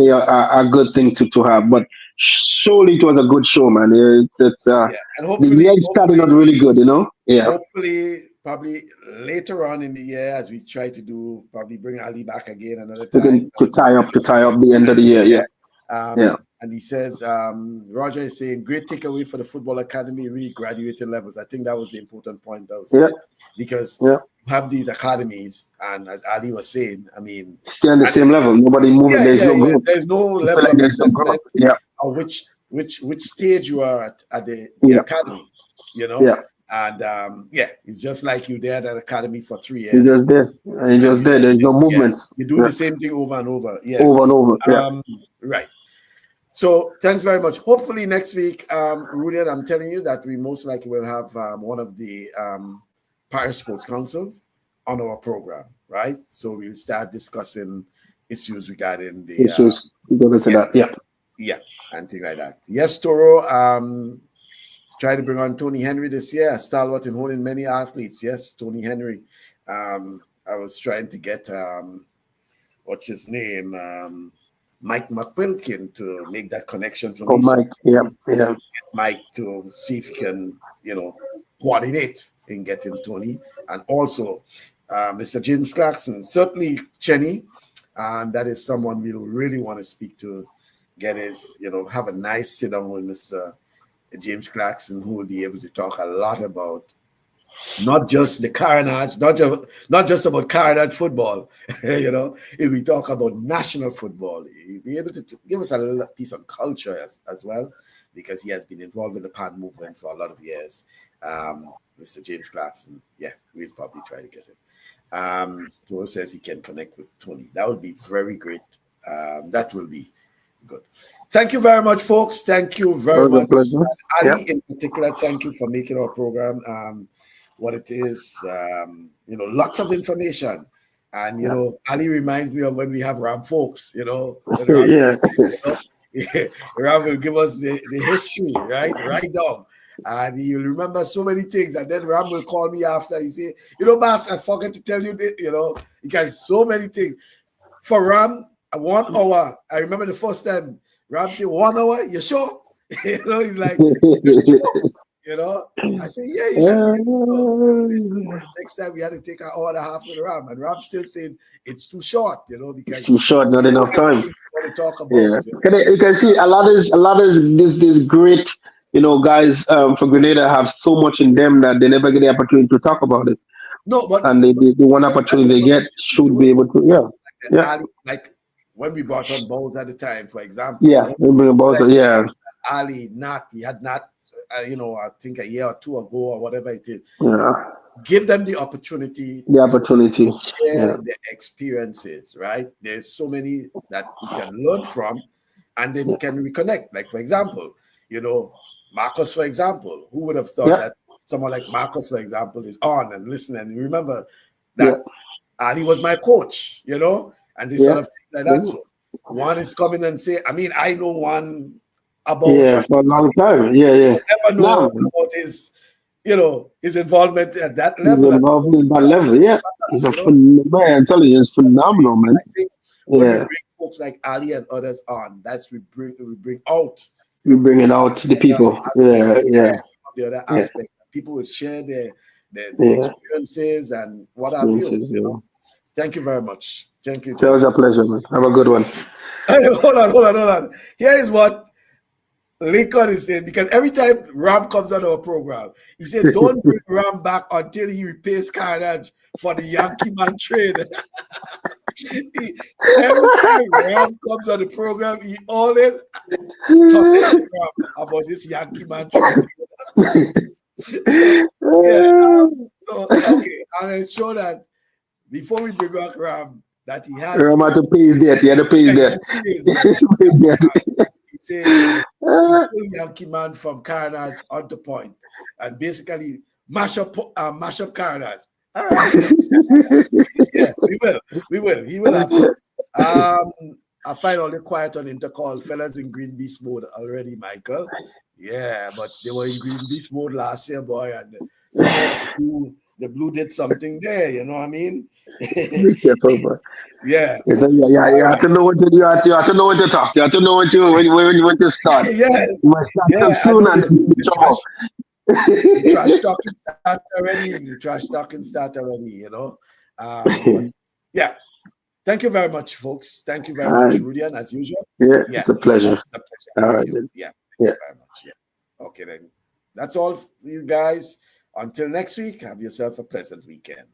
a good thing to have. But surely it was a good show, man. And hopefully the started out really good, Hopefully probably later on in the year, as we try to do, probably bring Ali back again another time. To tie up the end of the year. Yeah. And he says, Roger is saying, great takeaway for the football academy, really graduated levels. I think that was the important point. Because you have these academies, and as Ali was saying, I mean, still on the same level. Nobody moving. There's no level of assessment or which stage you are at the academy, you know. Yeah. And it's just like you there at that academy for 3 years. You're just there. And you're just there. There's no movements. You do the same thing over and over. Yeah. Over and over. Yeah. Right. So thanks very much. Hopefully next week, Rudian, I'm telling you that we most likely will have one of the Parish Sports Councils on our program, right? So we'll start discussing issues regarding the issues. Yeah, and things like that. Yes, Toro. Try to bring on Tony Henry this year, a stalwart in holding many athletes. Yes, Tony Henry. I was trying to get what's his name? Mike McQuilkin to make that connection for me. Mike, Get Mike to see if he can, coordinate in getting Tony. And also Mr. James Clarkson, certainly Chenny. That is someone we really want to speak to, get his, have a nice sit down with Mr. James Clarkson, who will be able to talk a lot about not just the Carnage, not just about Carnage football, If we talk about national football, he'll be able to give us a little piece of culture as well, because he has been involved in the PAN movement for a lot of years. Mr. James Clarkson, we'll probably try to get him. Toro says he can connect with Tony. That would be very great. That will be good. Thank you very much, folks. Thank you very much. Ali, in particular, thank you for making our program what it is. Lots of information. And, Ali reminds me of when we have Ram folks, Ram will give us the history, right down. And he'll remember so many things. And then Ram will call me after. He say, Bass, I forgot to tell you this, because so many things. For Ram, 1 hour, I remember the first time Ram said, 1 hour, you sure? He's like, you sure? I said, yeah, you should. Next time we had to take an hour and a half with Ram, and Ram still saying it's too short, because it's too short, not enough time. To talk about, You can see a lot of this great, guys from Grenada have so much in them that they never get the opportunity to talk about it. No, but and the one opportunity they get should be able to, like when we brought on Bowles at the time, for example. We bring Bowles, Ali, Nat, we had Nat. I think a year or two ago or whatever it is. Give them the opportunity. To share their experiences, right? There's so many that we can learn from, and then we can reconnect. Like, for example, Marcus, for example, who would have thought that someone like Marcus, for example, is on and listening. And remember that Ali was my coach, and this sort of thing like that. So one is coming and say, I know one about for a long time. Never know about his involvement at that level. He's involved in that level, He's a man. I'm he's phenomenal, man. I think when we bring folks like Ali and others on, that's we bring out. We bring it out to the people. The other aspect, people will share their experiences and what have you. Thank you very much. Thank you. That was a pleasure, man. Have a good one. Hold on. Here is what Lincoln is saying, because every time Ram comes on our program, he said, don't bring Ram back until he repays Carnage for the Yankee man trade. Every time Ram comes on the program, he always talks about this Yankee man trade. Okay, and ensure that before we bring back Ram, that he has. Ram had to pay his debt. He had to pay his debt. He said, Yankee man from Carnage on the point, and basically mash up Carnage. All right. We will. He will have to. I find all the quiet on intercall. Fellas in Green Beast mode already, Michael. Yeah, but they were in Green Beast mode last year, boy, and the blue did something there, you know what I mean? Yeah. You have to know what you have to know when to talk. You have to know when to start. Yes. You must start soon and The trash talking start already, you know. But yeah. Thank you very much, folks. Thank you very much, Rudian, as usual. Yeah, it's a pleasure. It's a pleasure. All right, then. Yeah. Thank Yeah. you very much. Yeah. Okay, then. That's all for you guys. Until next week, have yourself a pleasant weekend.